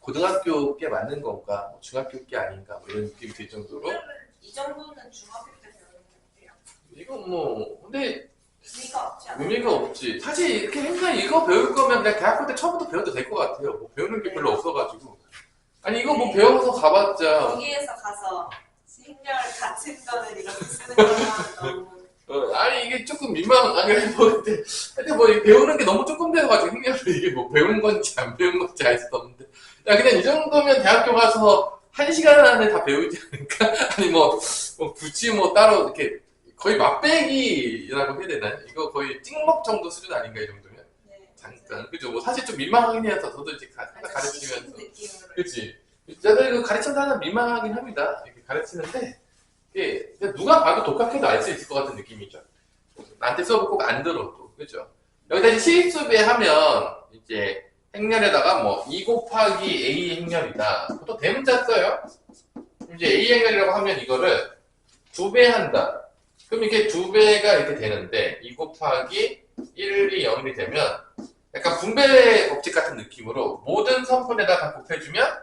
고등학교 게 맞는 건가, 뭐 중학교 게 아닌가, 뭐 이런 느낌이 들 정도로. 그러면 이 정도는 중학교 때 배우는 건데요. 이건 뭐, 근데 의미가 없지 않아요? 의미가 없지. 사실 이렇게 행간 이거 배울 거면 그냥 대학교 때 처음부터 배워도 될 것 같아요. 뭐 배우는 게 별로 없어가지고. 아니, 이거 뭐 배워서 가봤자. 거기에서 가서 행렬 같은 거는 이렇게 쓰는 거랑 너무 아니, 이게 조금 민망하게 뭐, 근데 뭐, 배우는 게 너무 조금 돼가지고 행렬을 이게 뭐 배운 건지 안 배운 건지 알 수도 없는데. 야, 그냥 이 정도면 대학교 가서 1시간 안에 다 배우지 않을까? 아니, 뭐 굳이 뭐 따로 이렇게 거의 맛배기라고 해야 되나요? 이거 거의 찍먹 정도 수준 아닌가, 이 정도면? 네. 잠깐. 그죠? 뭐 사실 좀 민망하긴 해서 저도 이제 가르치면서. 시신 느낌으로. 그치? 저도 이거 가르치는 사람 민망하긴 합니다. 이렇게 가르치는데, 이게 그냥 누가 봐도 독학해도 알 수 있을 것 같은 느낌이죠. 나한테 수업을 꼭 안 들어도. 그죠? 여기다 이제 실수배 하면, 이제 행렬에다가 뭐, 2 곱하기 A 행렬이다. 보통 대문자 써요. 이제 A 행렬이라고 하면 이거를 2배 한다. 그럼 이게 2배가 이렇게 되는데, 2 곱하기 1, 2, 0이 되면, 약간 분배 법칙 같은 느낌으로 모든 성분에다 다 곱해주면,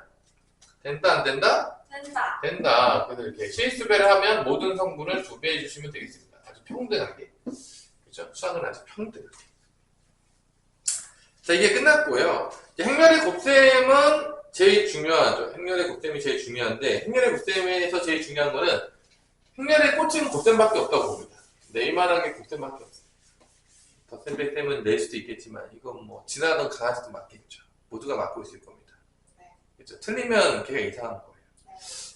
된다, 안 된다? 된다. 된다. 그래서 이렇게 실수배를 하면 모든 성분을 2배 해주시면 되겠습니다. 아주 평등하게. 그죠? 수학은 아주 평등하게. 자, 이게 끝났고요. 이제 행렬의 곱셈은 제일 중요하죠. 행렬의 곱셈이 제일 중요한데, 행렬의 곱셈에서 제일 중요한 거는 행렬의 꽃은 곱셈밖에 없다고 봅니다. 낼만한 게 곱셈밖에 없어요. 덧셈 뺄셈은 낼 수도 있겠지만, 이건 뭐, 지나가던 강아지도 맞겠죠. 모두가 맞고 있을 겁니다. 그렇죠? 틀리면 걔가 이상한 거예요.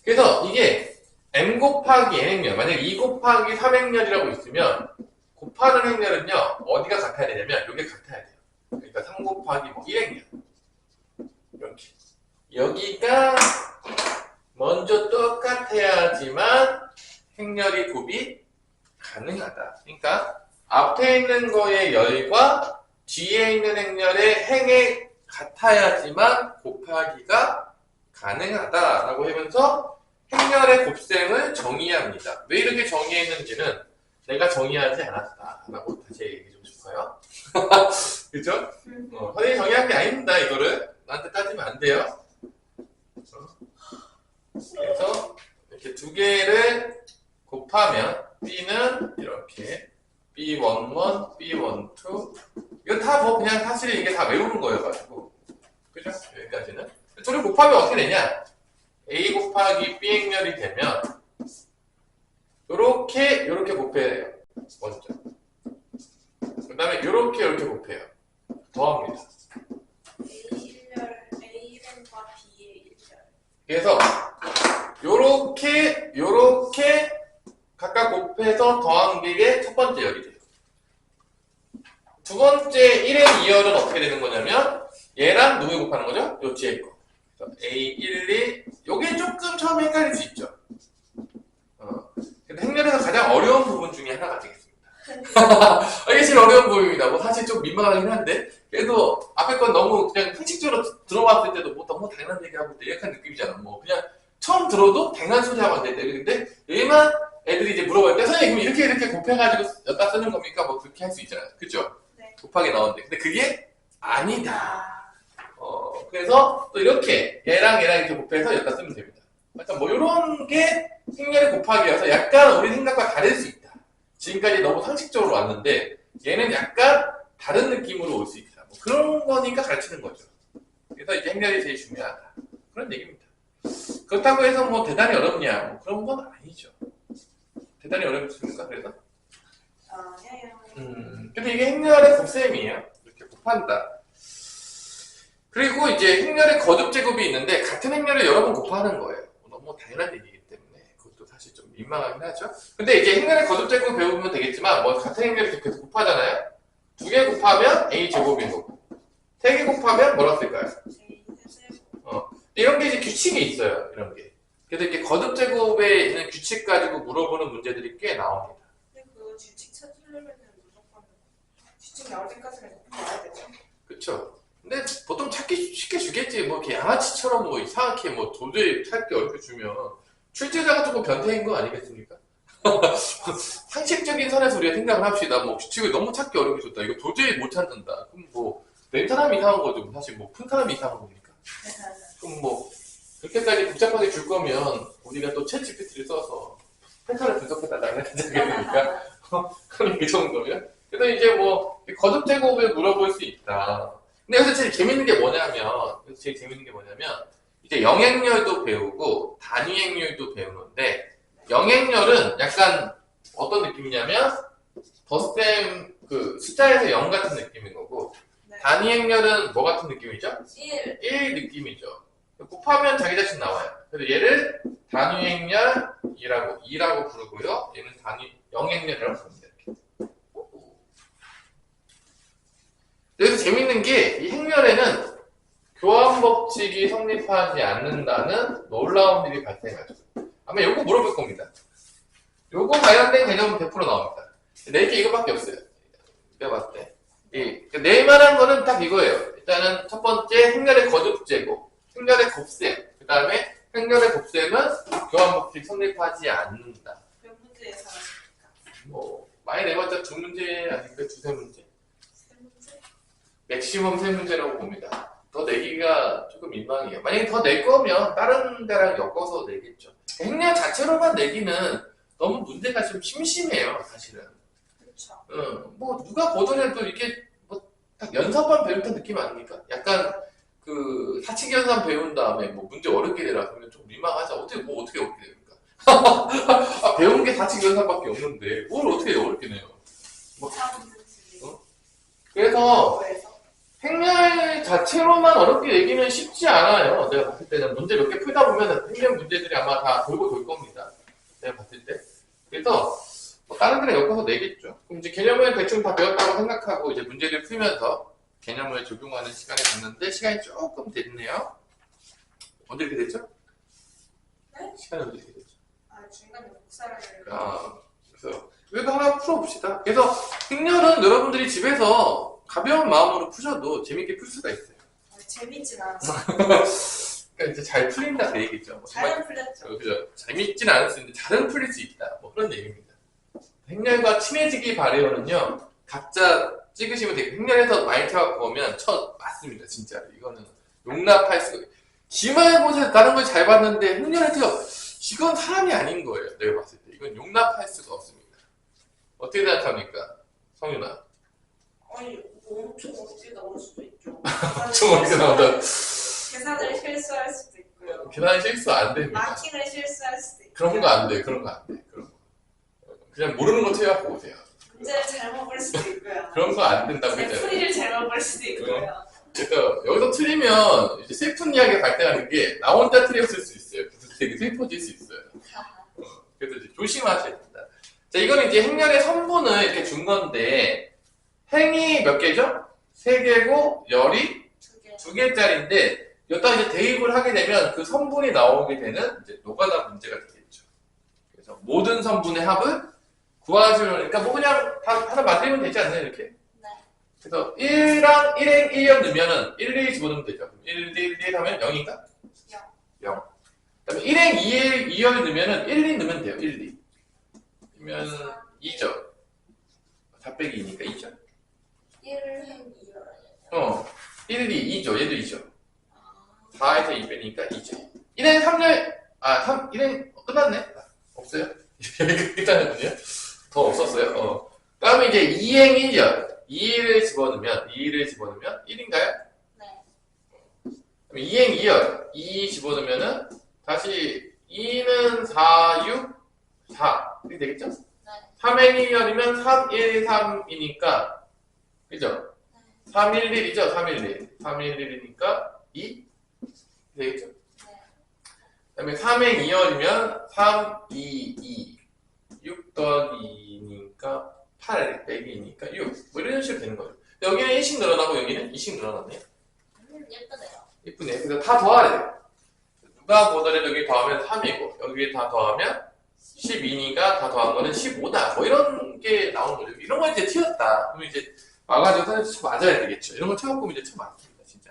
그래서 이게 m 곱하기 n 행렬, 만약에 2 곱하기 3행렬이라고 있으면 곱하는 행렬은요, 어디가 같아야 되냐면 여기 같아야 돼요. 그러니까 3 곱하기 뭐 1행렬 이렇게 여기가 먼저 똑같아야지만 행렬이 곱이 가능하다. 그러니까 앞에 있는 거의 열과 뒤에 있는 행렬의 행의 같아야지만 곱하기가 가능하다라고 하면서 행렬의 곱셈을 정의합니다. 왜 이렇게 정의했는지는 내가 정의하지 않았다라고 다시 얘기해 주고 싶어요. 그죠? 선생님이 정의한 게 아닙니다. 이거를 나한테 따지면 안 돼요. 그래서 이렇게 두 개를 곱하면 B는 이렇게 B11, B12 이거 다 뭐 그냥 사실 이게 다 외우는 거여가지고 그죠? 여기까지는 둘을 곱하면 어떻게 되냐? A 곱하기 B 행렬이 되면 요렇게 곱해야 돼요. 먼저 그 다음에 요렇게 곱해요. 더합니다. A과 B의 1절. 그래서 요렇게 각각 곱해서 더한 게 첫 번째 열이 돼요. 두 번째 1의 2열은 어떻게 되는 거냐면 얘랑 누구 곱하는 거죠? 요 뒤에 거. A12 요게 조금 처음에 헷갈릴 수 있죠. 근데 행렬에서 가장 어려운 부분 중에 하나가 되겠습니다. 이게 제일 어려운 부분입니다. 뭐 사실 좀 민망하긴 한데 그래도 앞에 건 너무 그냥 상식적으로 들어봤을 때도 뭐 너무 당연한 얘기하고 약간 느낌이잖아. 뭐 그냥 처음 들어도 당연한 소리 하면 안 돼. 근데 얘만 애들이 이제 물어볼 때 선생님 이렇게 곱해가지고 여기다 쓰는 겁니까? 뭐 그렇게 할 수 있잖아요. 그죠? 네. 곱하기 나오는데 근데 그게 아니다. 그래서 또 이렇게 얘랑 이렇게 곱해서 여기다 쓰면 됩니다. 하여튼 뭐 이런 게 행렬의 곱하기여서 약간 우리 생각과 다를 수 있다. 지금까지 너무 상식적으로 왔는데 얘는 약간 다른 느낌으로 올 수 있다. 뭐 그런 거니까 가르치는 거죠. 그래서 이제 행렬이 제일 중요하다. 그런 얘기입니다. 그렇다고 해서 뭐 대단히 어렵냐? 뭐 그런 건 아니죠. 대단히 어렵습니까? 그래서? 근데 이게 행렬의 곱셈이에요. 이렇게 곱한다. 그리고 이제 행렬의 거듭 제곱이 있는데 같은 행렬을 여러 번 곱하는 거예요. 너무 당연한 얘기이기 때문에 그것도 사실 좀 민망하긴 하죠. 근데 이제 행렬의 거듭 제곱 배우면 되겠지만 뭐 같은 행렬을 계속 곱하잖아요. 2개 곱하면 A 제곱인 거고 3개 곱하면 뭐라고 쓸까요? 이런 게 이제 규칙이 있어요. 이런 게. 그래서 이렇게 거듭 제곱에 있는 규칙 가지고 물어보는 문제들이 꽤 나옵니다. 근데 그 규칙 찾으려면 무조건 규칙 나올 때까지는 곱하면 나와야 되죠. 그쵸? 근데 보통 찾기 쉽게 주겠지. 뭐 이렇게 양아치처럼 뭐 이상하게 뭐 도저히 찾기 어렵게 주면 출제자가 조금 변태인 거 아니겠습니까? 상식적인 선에서 우리가 생각을 합시다. 뭐 규칙을 너무 찾기 어려워졌다. 이거 도저히 못 찾는다. 그럼 뭐 낸 사람이 이상한 거죠. 사실 뭐 푼 사람이 이상한 거니까. 그럼 뭐 그렇게까지 복잡하게 줄 거면 우리가 또 챗 GPT를 써서 패턴을 분석해달라고 해야 되니까 그럼 그 정도면. 그래서 이제 뭐 거듭 제곱을 물어볼 수 있다. 근데 여기서 제일 재밌는 게 뭐냐면 이제 영행렬도 배우고 단위행렬도 배우는데 영행렬은 약간 어떤 느낌이냐면 덧셈 그 숫자에서 0 같은 느낌인 거고 네. 단위행렬은 뭐 같은 느낌이죠? 1. 1 느낌이죠. 곱하면 자기 자신 나와요. 그래서 얘를 단위행렬 2라고 부르고요. 얘는 영행렬이라고 부릅니다. 여기서 재밌는 게 이 행렬에는 교환 법칙이 성립하지 않는다는 놀라운 일이 발생하죠. 아마 요거 물어볼 겁니다. 요거 관련된 개념은 100% 나옵니다. 4개 이거밖에 없어요. 내가 봤을 때. 낼 만한 거는 딱 이거예요. 일단은 첫 번째 행렬의 거듭제곱, 행렬의 곱셈, 그 다음에 행렬의 곱셈은 교환 법칙 성립하지 않는다. 몇 문제 예상하십니까? 뭐 많이 내봤자 2문제 아닌가 2-3문제. 3문제? 맥시멈 3문제라고 봅니다. 더 내기가 조금 민망해요. 만약에 더 낼 거면 다른 데랑 엮어서 내겠죠. 행렬 자체로만 내기는 너무 문제가 좀 심심해요, 사실은. 그렇죠. 뭐 누가 보더라도 이게 뭐 딱 연산만 배운 듯한 느낌 아닙니까? 약간 그 사칙 연산 배운 다음에 뭐 문제 어렵게 내라 그러면 좀 민망하죠. 어떻게 어렵게 됩니까? 아, 배운 게 사칙 연산밖에 없는데 뭘 어떻게 어렵게 내요? 뭐, 4문제 그래서 행렬 자체로만 어렵게 내기는 쉽지 않아요. 내가 봤을 때는 문제 몇 개 풀다 보면 행렬 문제들이 아마 다 돌고 돌 겁니다. 내가 봤을 때. 그래서 뭐 다른 데랑 엮어서 내겠죠. 그럼 이제 개념을 대충 다 배웠다고 생각하고 이제 문제를 풀면서 개념을 적용하는 시간이 됐는데 시간이 조금 됐네요. 언제 이렇게 됐죠? 네? 시간이 언제 이렇게 됐죠? 중간에 복사를 그래서 이거 하나 풀어봅시다. 그래서 행렬은 여러분들이 집에서 가벼운 마음으로 푸셔도 재밌게 풀 수가 있어요. 재밌진 않았어요. 그러니까 이제 잘 풀린다 그 얘기죠. 뭐 정말 잘은 풀렸죠. 그죠? 재밌진 않을 수 있는데 잘은 풀릴 수 있다. 뭐 그런 얘기입니다. 행렬과 친해지기 바래요는요. 각자 찍으시면 되고 행렬에서 많이 태워갖고 오면 맞습니다. 진짜로. 이거는 용납할 수가 기말고사 다른 걸 잘 봤는데 행렬에서 이건 사람이 아닌 거예요. 내가 봤을 때. 이건 용납할 수가 없습니다. 어떻게 생각합니까? 성윤아. 아니 엄청 어떻게 나올 수도 있죠. 좀 어떻게 나온다. 계산을 실수할 수도 있고요. 계산 실수 안 됩니다. 마킹을 실수할 수도 있고. 그런 거 안 돼. 그런 거 안 돼. 그런 거. 그냥 모르는 거 채워갖고 오세요. 문제를 잘못 볼 수도 있고요. 그런 거 안 된다고 제 했잖아요. 풀이를 잘못 볼 수도 있고요. 그래서 여기서 틀리면 이제 슬픈 이야기가 발생하는 게 나 혼자 틀렸을 수 있어요. 그래서 되게 슬퍼질 수 있어요. 그래서 이제 조심하셔야 된다. 자, 이거는 이제 행렬의 선분을 이렇게 준 건데 행이 몇 개죠? 3개고 열이 2개짜리인데 여기다 이제 대입을 하게 되면 그 선분이 나오게 되는 이제 노가다 문제가 되겠죠. 그래서 모든 선분의 합을 구하시려니까 뭐 그냥 다 하나 만들면 되지 않나요? 이렇게? 네. 그래서 1랑 1행 1연 넣으면은 1, 2 집어넣으면 되죠. 1, 1 하면 0인가? 0. 그다음에 1행 2연 넣으면은 1, 2 넣으면 돼요. 1, 2. 그러면 2죠. 4 빼기 2니까 2죠. 1행 2열 1, 2, 2죠. 얘도 2죠. 4에서 2 빼니까 2죠. 1행 3열, 1행 끝났네? 없어요? 일단은요? 더 없었어요. 그다음에 이제 2행 1열. 2를 집어넣으면 1인가요? 네. 2행 2열. 2 집어넣으면은 다시 2는 4, 6, 4. 이렇게 되겠죠? 네. 3행 1열이면 3, 1, 3이니까 그죠? 3, 1, 1이죠? 3, 1, 1. 3, 1, 1이니까 2? 되겠죠? 그 다음에 3행 2열이면 3, 2, 2. 6 더하기 2니까 8 빼기니까 6. 뭐 이런 식으로 되는 거죠. 여기는 1씩 늘어나고 여기는 2씩 늘어나네요. 예쁘네요. 예쁘네. 그래서 다 더하래요. 누가 보더라도 여기 더하면 3이고 여기에 다 더하면 12니까 다 더한 거는 15다. 뭐 이런 게 나오는 거죠. 이런 거 이제 튀었다. 그러면 이제 와가지고 선생님 쳐 맞아야 되겠죠. 이런 거 쳐갖고 이제 쳐 맞습니다. 진짜.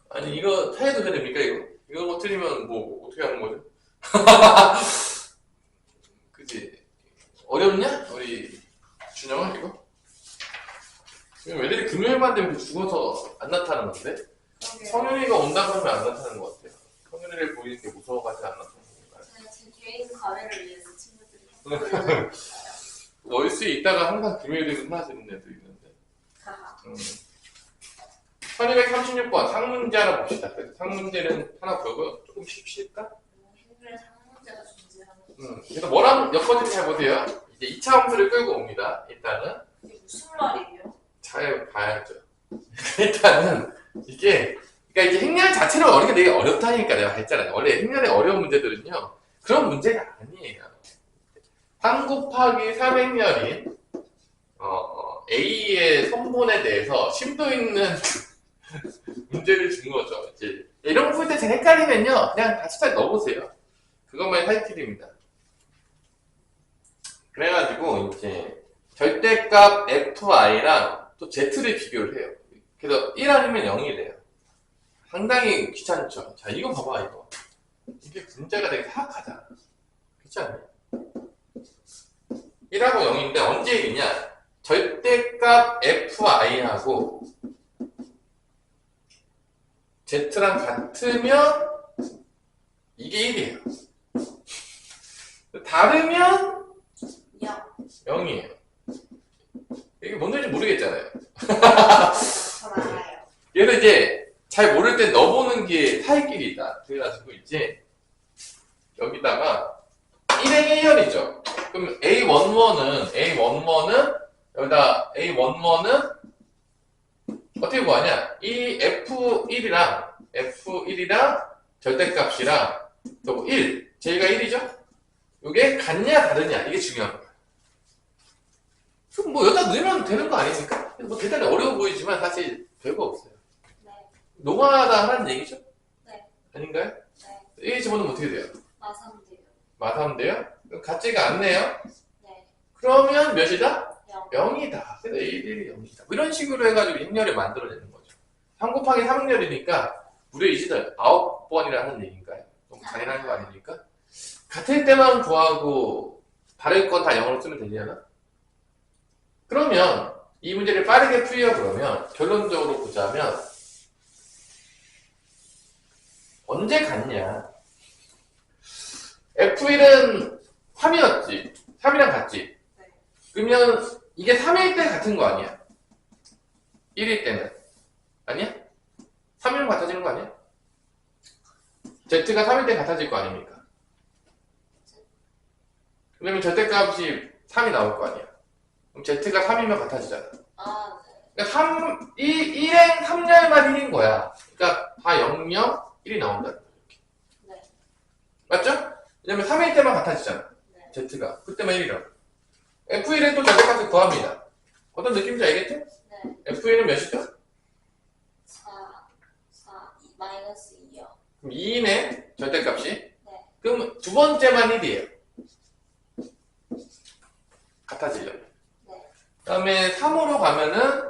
아니 이거 타해도 해야 됩니까 이거? 이거 뭐 틀리면 뭐 어떻게 하는 거죠? 그지? 사람들이 죽어서 안 나타나는데 그러게. 성윤이가 온다 그러면 안 나타나는 것 같아요. 성윤이를 보이는 게 무서워가지고 안 나타나는 건가요? 그냥 제 개인 과외를 위해서 친구들이 월수에 있다가 항상 금요일에 끝나시는 애도 있는데. 하하. 1236번 상문제 하나 봅시다. 그래서 상문제는 하나 보고 조금 쉽실까? 행렬 상문제가 존재하는 그래서 뭐랑 엮어지는지 잘 보세요. 이제 2차 함수를 끌고 옵니다. 일단은 이게 무슨 말이에요? 잘 봐야죠. 일단은 이게 그러니까 이제 행렬 자체를 어리게 되게 어렵다니까 내가 했잖아요. 원래 행렬의 어려운 문제들은요 그런 문제가 아니에요. 3 곱하기 3행렬인 A의 성분에 대해서 심도 있는 문제를 준 거죠. 이제 이런 거 풀 때 잘 헷갈리면요 그냥 다시 잘 넣어보세요. 그것만 살길입니다. 그래가지고 이제 절대값 fi랑 또 z를 비교를 해요. 그래서 1 아니면 0이 돼요. 상당히 귀찮죠. 자, 이거 봐봐, 이거. 이게 문제가 되게 사악하잖아. 그렇지 않나요? 1하고 0인데 언제 1이냐? 절대값 fi하고 z랑 같으면 이게 1이에요. 다르면 야, 0이에요. 이게 뭔 말인지 모르겠잖아요. 전 알아요. 그래서 이제 잘 모를 땐 넣어보는 게 사이길이다. 그래가지고 이제 여기다가 1행 1열이죠. 그럼 A11은 여기다 A11은 어떻게 구하냐? 이 F1이랑 절대값이랑 또 1, J가 1이죠? 이게 같냐 다르냐 이게 중요한 거예요. 그럼 뭐 여기다 넣으면 되는 거 아닙니까? 뭐 대단히 어려워 보이지만 사실 별거 없어요. 네, 노가다 하는 얘기죠? 네, 아닌가요? 네. 1 집어넣으면 어떻게 돼요? 마삼돼요. 마삼 돼요? 그럼 같지가 않네요? 네, 그러면 몇이다? 0. 0이다. 그래서 1이 0이다. 뭐 이런 식으로 해가지고 행렬을 만들어내는 거죠. 3 곱하기 3행렬이니까 무려 이 짓을 9번이라는 얘기인가요? 너무 잔인한 거 아닙니까? 같을 때만 구하고 다를 건 다 0으로 쓰면 되려나? 그러면 이 문제를 빠르게 풀려 그러면 결론적으로 보자면 언제 같냐? F1은 3이었지. 3이랑 같지. 네. 그러면 이게 3일 때 같은 거 아니야? 1일 때는. 아니야? 3이랑 같아지는 거 아니야? Z가 3일 때 같아질 거 아닙니까? 그러면 절대값이 3이 나올 거 아니야? 그럼 Z가 3이면 같아지잖아. 아, 네. 그러니까 1행 3열만 1인 거야. 그러니까 다 0, 0, 1이 나온다는 거야. 네. 맞죠? 왜냐면 3일 때만 같아지잖아. 네. Z가. 그때만 1이라고. F1은 또 절대값을 구합니다. 어떤 느낌인지 알겠죠? 네. F1은 몇이죠? 4, 마이너스 2요. 그럼 2이네, 절대값이. 네. 그럼 두 번째만 1이에요. 같아지려면. 네. 그 다음에 3으로 가면은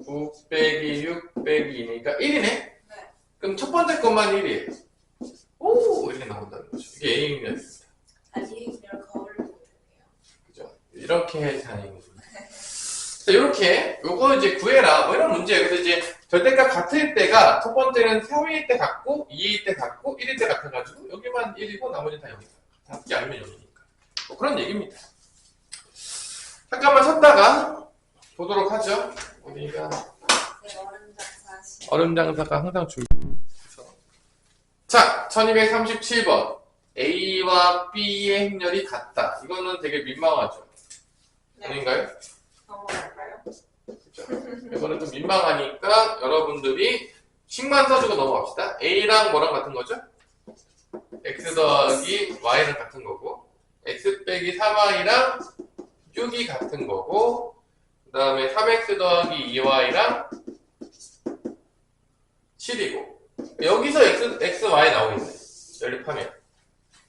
9 빼기 6 빼기 2니까 1이네? 네. 그럼 첫 번째 것만 1이에요. 오! 이렇게 나온다는 거죠. 이게 A면입니다. 아니, 그냥 거울을 보는데요. 그죠? 이렇게 해서 하는 거죠. 자, 이렇게, 요거 이제 구해라. 뭐 이런 문제예요. 그래서 이제 절대값 같을 때가 첫 번째는 3일 때 같고, 2일 때 같고, 1일 때 같아가지고, 여기만 1이고, 나머지는 다 0이다. 같지 않으면 0이니까. 뭐 그런 얘기입니다. 잠깐만 쉬었다가 보도록 하죠. 우리가 네, 얼음 장사하시. 얼음 장사가 항상 자, 1237번. A와 B의 행렬이 같다. 이거는 되게 민망하죠. 네. 아닌가요? 넘어갈까요? 그죠? 이거는 좀 민망하니까 여러분들이 식만 써주고 넘어갑시다. A랑 뭐랑 같은 거죠? X 더하기 Y랑 같은 거고, X 빼기 3Y랑 6이 같은 거고, 그 다음에 3X 더하기 2Y랑 7이고, 여기서 X, Y 나오겠네. 연립하면.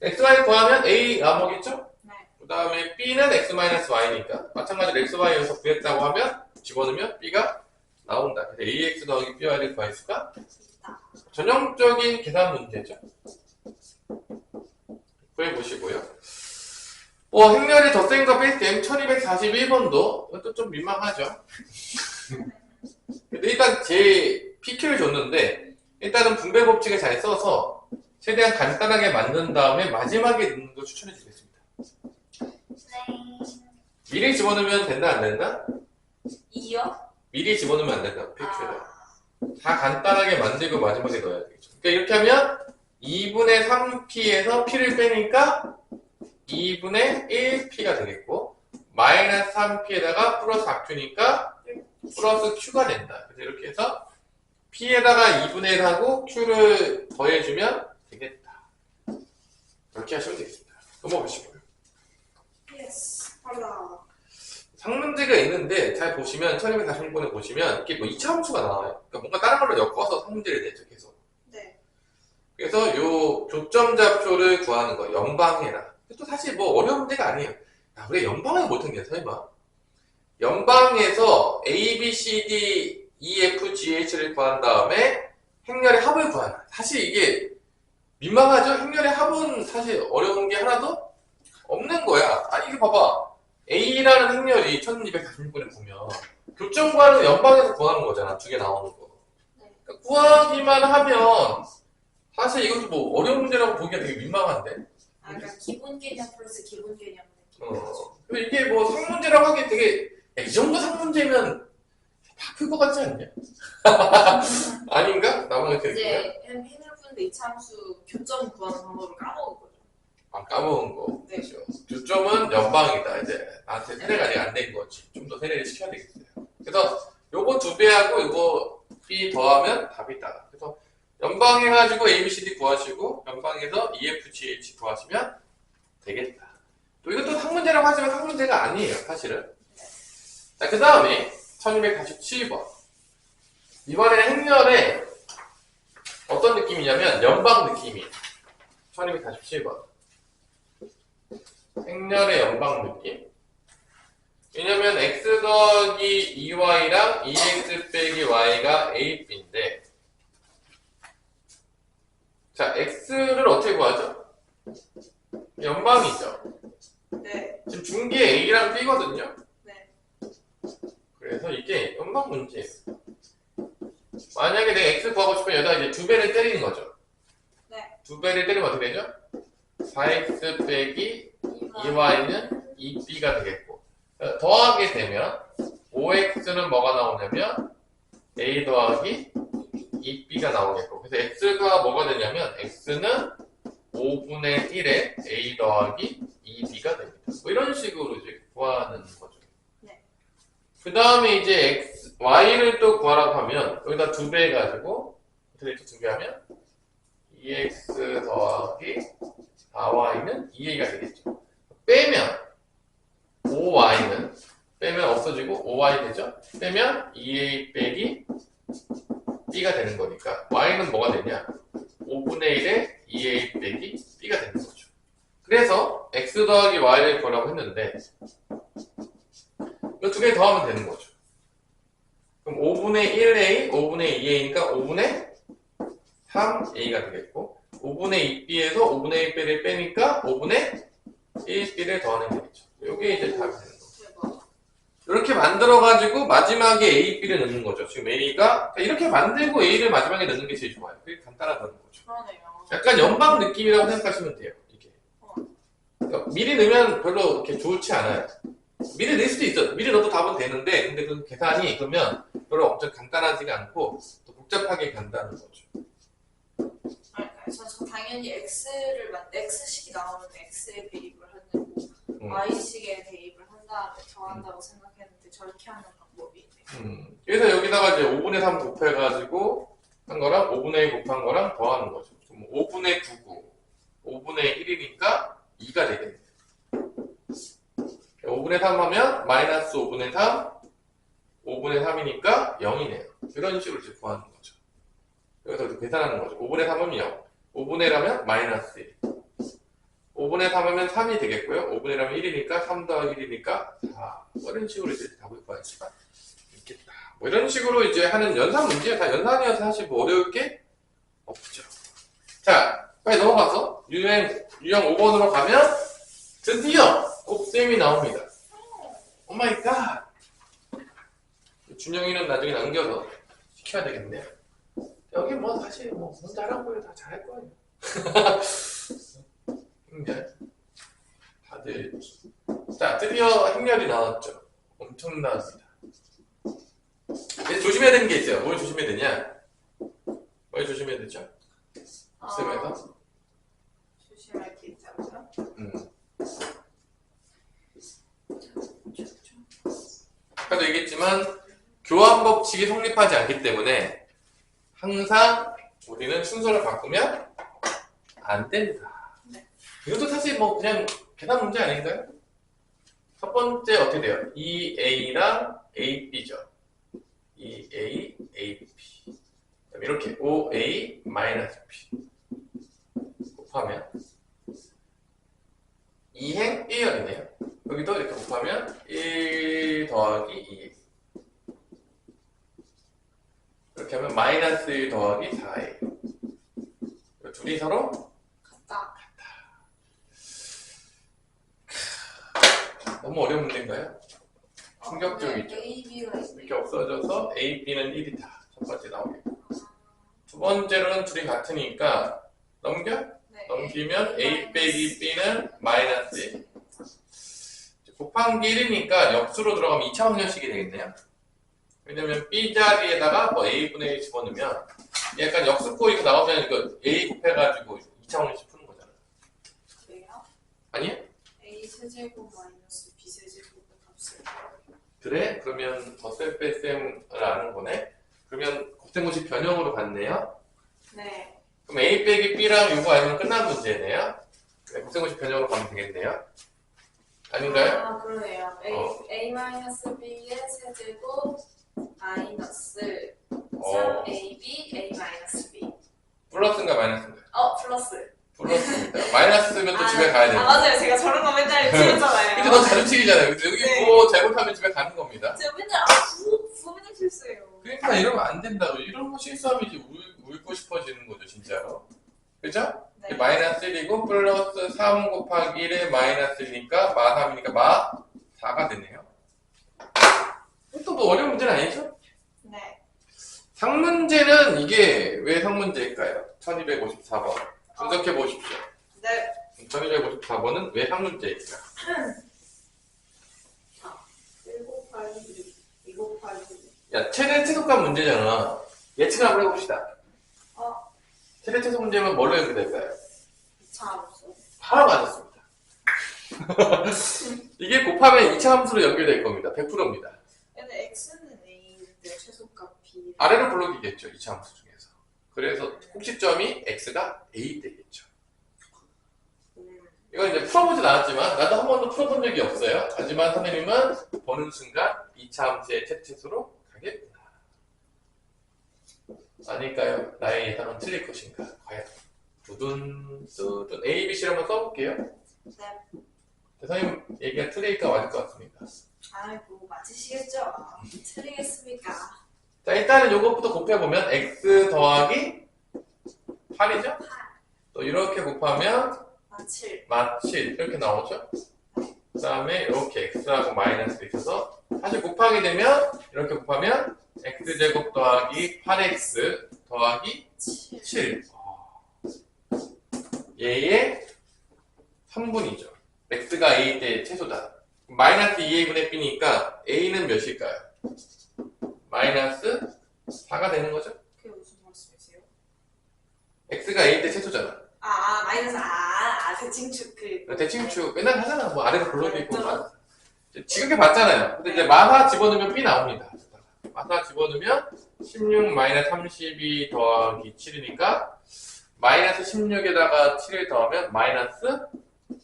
X, Y 구하면 A 나오겠죠? 네. 그 다음에 B는 X-Y니까. 마찬가지로 X, Y에서 구했다고 하면, 집어넣으면 B가 나온다. 그래서 AX 더하기 BY를 구할 수가 있다. 전형적인 계산 문제죠. 구해보시고요. 행렬이 더 센 거 뺄셈 1241번도 이것도 좀 민망하죠. 근데 일단 제 PQ를 줬는데 일단은 분배 법칙을 잘 써서 최대한 간단하게 만든 다음에 마지막에 넣는 걸 추천해 주겠습니다. 미리 집어넣으면 된다 안 된다? 2요? 미리 집어넣으면 안 된다. PQ를. 다 간단하게 만들고 마지막에 넣어야 되겠죠. 그러니까 이렇게 하면 2분의 3p에서 p를 빼니까 2분의 1p가 되겠고 마이너스 3p에다가 플러스 4q니까 플러스 q가 된다. 그래서 이렇게 해서 p에다가 2분의 1하고 q를 더해주면 되겠다. 이렇게 하시면 되겠습니다. 넘어가시고요. 예스. 빨라. 상문제가 있는데 잘 보시면 1240번에 보시면 이렇게 뭐 2차 함수가 나와요. 그러니까 뭔가 다른 걸로 엮어서 상문제를 내죠. 계속. 네. 그래서 요 교점 좌표를 구하는 거 연방해라. 또 사실 뭐 어려운 문제가 아니에요. 야, 우리가 연방을 못한 게 설마. 연방에서 A, B, C, D, E, F, G, H를 구한 다음에 행렬의 합을 구하라. 사실 이게 민망하죠? 행렬의 합은 사실 어려운 게 하나도 없는 거야. 아니 이거 봐봐. A라는 행렬이 1246번에 보면 교점 구하는 연방에서 구하는 거잖아. 두 개 나오는 거. 그러니까 구하기만 하면 사실 이것도 뭐 어려운 문제라고 보기가 되게 민망한데. 그러니까 기본 개념 플러스 기본 개념 느낌. 근데 이게 뭐 상문제라고 하기엔 되게 야, 이 정도 상문제면 다 클 것 같지 않냐? 아닌가? 나만 이렇게 느끼냐? 이제 해밀분대 이차함수 교점 구하는 방법을 까먹은 거죠. 아, 까먹은 거. 네. 그렇죠. 교점은 연방이다. 이제 나한테 세례가 아직 안 된 거지. 좀 더 세례를 시켜야 되겠어요. 그래서 요거 2배하고 요거 B 더하면 답이다. 그래서 연방 해가지고 A, B, C, D 구하시고 연방에서 E, F, G, H 구하시면 되겠다. 또 이것도 상문제라고 하지만 상문제가 아니에요. 사실은. 자, 그 다음에 1247번. 이번에는 행렬에 어떤 느낌이냐면 연방 느낌이에요. 1247번. 행렬의 연방 느낌. 왜냐면 x 더하기 2y랑 2x 빼기 y가 a, b인데 자, x를 어떻게 구하죠? 연방이죠. 네. 지금 중계 a랑 b거든요. 네. 그래서 이게 연방 문제예요. 만약에 내가 x 구하고 싶으면 여기다 이제 2배를 때리는 거죠. 네. 2배를 때리면 어떻게 되죠? 4x 빼기 2y는 2b가 되겠고 더하게 되면 5x는 뭐가 나오냐면 a 더하기 2b가 나오겠고 그래서 x가 뭐가 되냐면 x는 5분의 1에 a 더하기 2b가 됩니다. 뭐 이런 식으로 이제 구하는 거죠. 네. 그 다음에 이제 y를 또 구하라고 하면 여기다 2배 해가지고 어떻게 되죠? 2배 하면 2x 더하기 4y는 2a가 되겠죠. 빼면 5y는 빼면 없어지고 5y 되죠? 빼면 2a 빼기 b가 되는 거니까 y는 뭐가 되냐? 5분의 1에 2a 빼기 b가 되는 거죠. 그래서 x 더하기 y를 구하라고 했는데 이 두 개 더하면 되는 거죠. 그럼 5분의 1a, 5분의 2a니까 5분의 3a가 되겠고 5분의 2b에서 5분의 1b를 빼니까 5분의 1b를 더하는 거겠죠. 이게 이제 답이 되는 거죠. 이렇게 만들어가지고 마지막에 A, B를 넣는 거죠. 지금 A가 이렇게 만들고 A를 마지막에 넣는 게 제일 좋아요. 그게 간단하다는 거죠. 그러네요. 약간 연방 느낌이라고 생각하시면 돼요. 이게 그러니까 미리 넣으면 별로 이렇게 좋지 않아요. 미리 넣을 수도 있어. 미리 넣어도 답은 되는데 근데 그 계산이 그러면 별로 엄청 간단하지가 않고 또 복잡하게 간다는 거죠. 저 당연히 X식이 나오면 X에 대입을 하는 Y식에 대입을 한 다음에 더한다고 생각했는데 저렇게 하는 방법이 있네요. 그래서 여기다가 이제 5분의 3 곱해가지고 한 거랑 5분의 1 곱한 거랑 더하는 거죠. 그럼 5분의 9고 5분의 1이니까 2가 되겠네요. 5분의 3 하면 마이너스 5분의 3 5분의 3이니까 0이네요. 이런 식으로 이제 구하는 거죠. 여기서 계산하는 거죠. 5분의 3은 0 5분의 1 하면 마이너스 1 5분의 3 하면 3이 되겠고요. 5분의 1 하면 1이니까 3 더하기 1이니까 4 이런 식으로 이제 답을 구할 수가 있겠다. 뭐 이런 식으로 이제 하는 연산 문제예요. 다 연산이어서 사실 뭐 어려울 게 없죠. 자, 빨리 넘어가서 유형 5번으로 가면 드디어 곱셈이 나옵니다. 오 마이 갓. 준영이는 나중에 남겨서 시켜야 되겠네요. 여기 뭐 사실 뭐 혼자 하라고 보면 다 잘할 거예요. 행렬. 다들. 자, 드디어 행렬이 나왔죠. 엄청납니다. 조심해야 되는 게 있어요. 뭘 조심해야 되냐? 뭘 조심해야 되죠? 학습에서? 조심할 게 있다고요? 아까도 얘기했지만 교환 법칙이 성립하지 않기 때문에 항상 우리는 순서를 바꾸면 안 된다. 네. 이것도 사실 뭐 그냥 계산 문제 아닌가요? 첫 번째 어떻게 돼요? 2a랑 ab죠. 2a, ab. 이렇게 5a b 곱하면 2행 1열이네요. 여기도 이렇게 곱하면 1 더하기 2a. 이렇게 하면 마이너스 1 더하기 4a. 둘이 서로 같다. 너무 어려운 문제인가요? 충격적이죠. A, B가 이렇게 있어요. 없어져서 a, b는 1이다. 첫 번째 나오겠고. 두 번째로는 둘이 같으니까 넘겨? 네. 넘기면 a 빼기 b는 마이너스 1. 곱한 게 1이니까 역수로 들어가면 2차 방정식이 되겠네요. 왜냐면 b 자리에다가 뭐 a분의 1 집어넣으면 약간 역수꼴이 나오면 이거 a 곱해가지고 2차 방정식 푸는 거잖아. 그래요? 아니야? A 세제곱 마이너스 B 세제곱의 값을. 그래? 그러면 덧셈 뺄셈을 아는 거네? 그러면 곱셈공식 변형으로 갔네요? 네. 그럼 a 빼기 b랑 이거 알면 끝난 문제네요? 네, 곱셈공식 변형으로 가면 되겠네요? 아닌가요? 아, 그러네요. A 마이너스 B의 세제곱 마이너스 3AB A 마이너스 B. 플러스인가 마이너스인가? 플러스. 플러스입니다. 마이너스면 또 집에 가야 돼요. 맞아요. 제가 저런 거 맨날 틀었잖아요. 근데 넌 자주 튀기잖아요. 근데 여기 네. 뭐 잘못하면 집에 가는 겁니다. 제가 맨날 부호 맨날 실수해요. 그러니까 이러면 안 된다고. 이런 거 실수하면 이제 울고 싶어지는 거죠, 진짜로. 그죠? 네. 마이너스 1이고 플러스 3 곱하기 1에 마이너스 1이니까 마 3이니까 마 4가 되네요. 또 뭐 어려운 문제는 아니죠? 네. 상문제는 이게 왜 상문제일까요? 1254번. 분석해 보십시오. 네. 1254번은 왜 상문제일까요? 1 곱하기 2 곱하기 야, 최대 최소값 문제잖아. 예측을 한번 해봅시다. 최대 최소 문제면 뭘로 연결될까요? 2차 함수. 바로 맞았습니다. 이게 곱하면 2차 함수로 연결될 겁니다. 100%입니다. 근데 X는 A인데 최소값 B. 아래로 블록이겠죠, 2차 함수 중에서. 그래서 꼭지점이 X가 A 되겠죠. 이건 이제 풀어보진 않았지만, 나도 한 번도 풀어본 적이 없어요. 하지만 선생님은 보는 순간 2차 함수의 최최소로 가겠구나. 아닐까요? 나의 예상은 틀릴 것인가? 과연. 두둔, 두둔. A, B, C를 한번 써볼게요. 네. 선생님 얘기가 틀릴까 맞을 것 같습니다. 아이고 맞으시겠죠? 틀리겠습니까? 자, 일단은 요것부터 곱해보면 x 더하기 8이죠? 또 이렇게 곱하면 7. 마 7 이렇게 나오죠? 그 다음에 이렇게 x하고 마이너스 있어서 다시 곱하게 되면 이렇게 곱하면 x제곱 더하기 8x 더하기 7. 7 얘의 3분이죠. x가 a 때 최소다. 마이너스 2a분의 b니까 a는 몇일까요? 마이너스 4가 되는 거죠? 그게 무슨 말씀이세요? x가 a 때 최소잖아. 마이너스 대칭축 대칭축 맨날 하잖아. 뭐 아래로 블록이 있고 지금 봤잖아요. 근데 이제 마사 집어넣으면 b 나옵니다. 마사 집어넣으면 16 마이너스 32 더하기 7이니까 마이너스 16에다가 7을 더하면 마이너스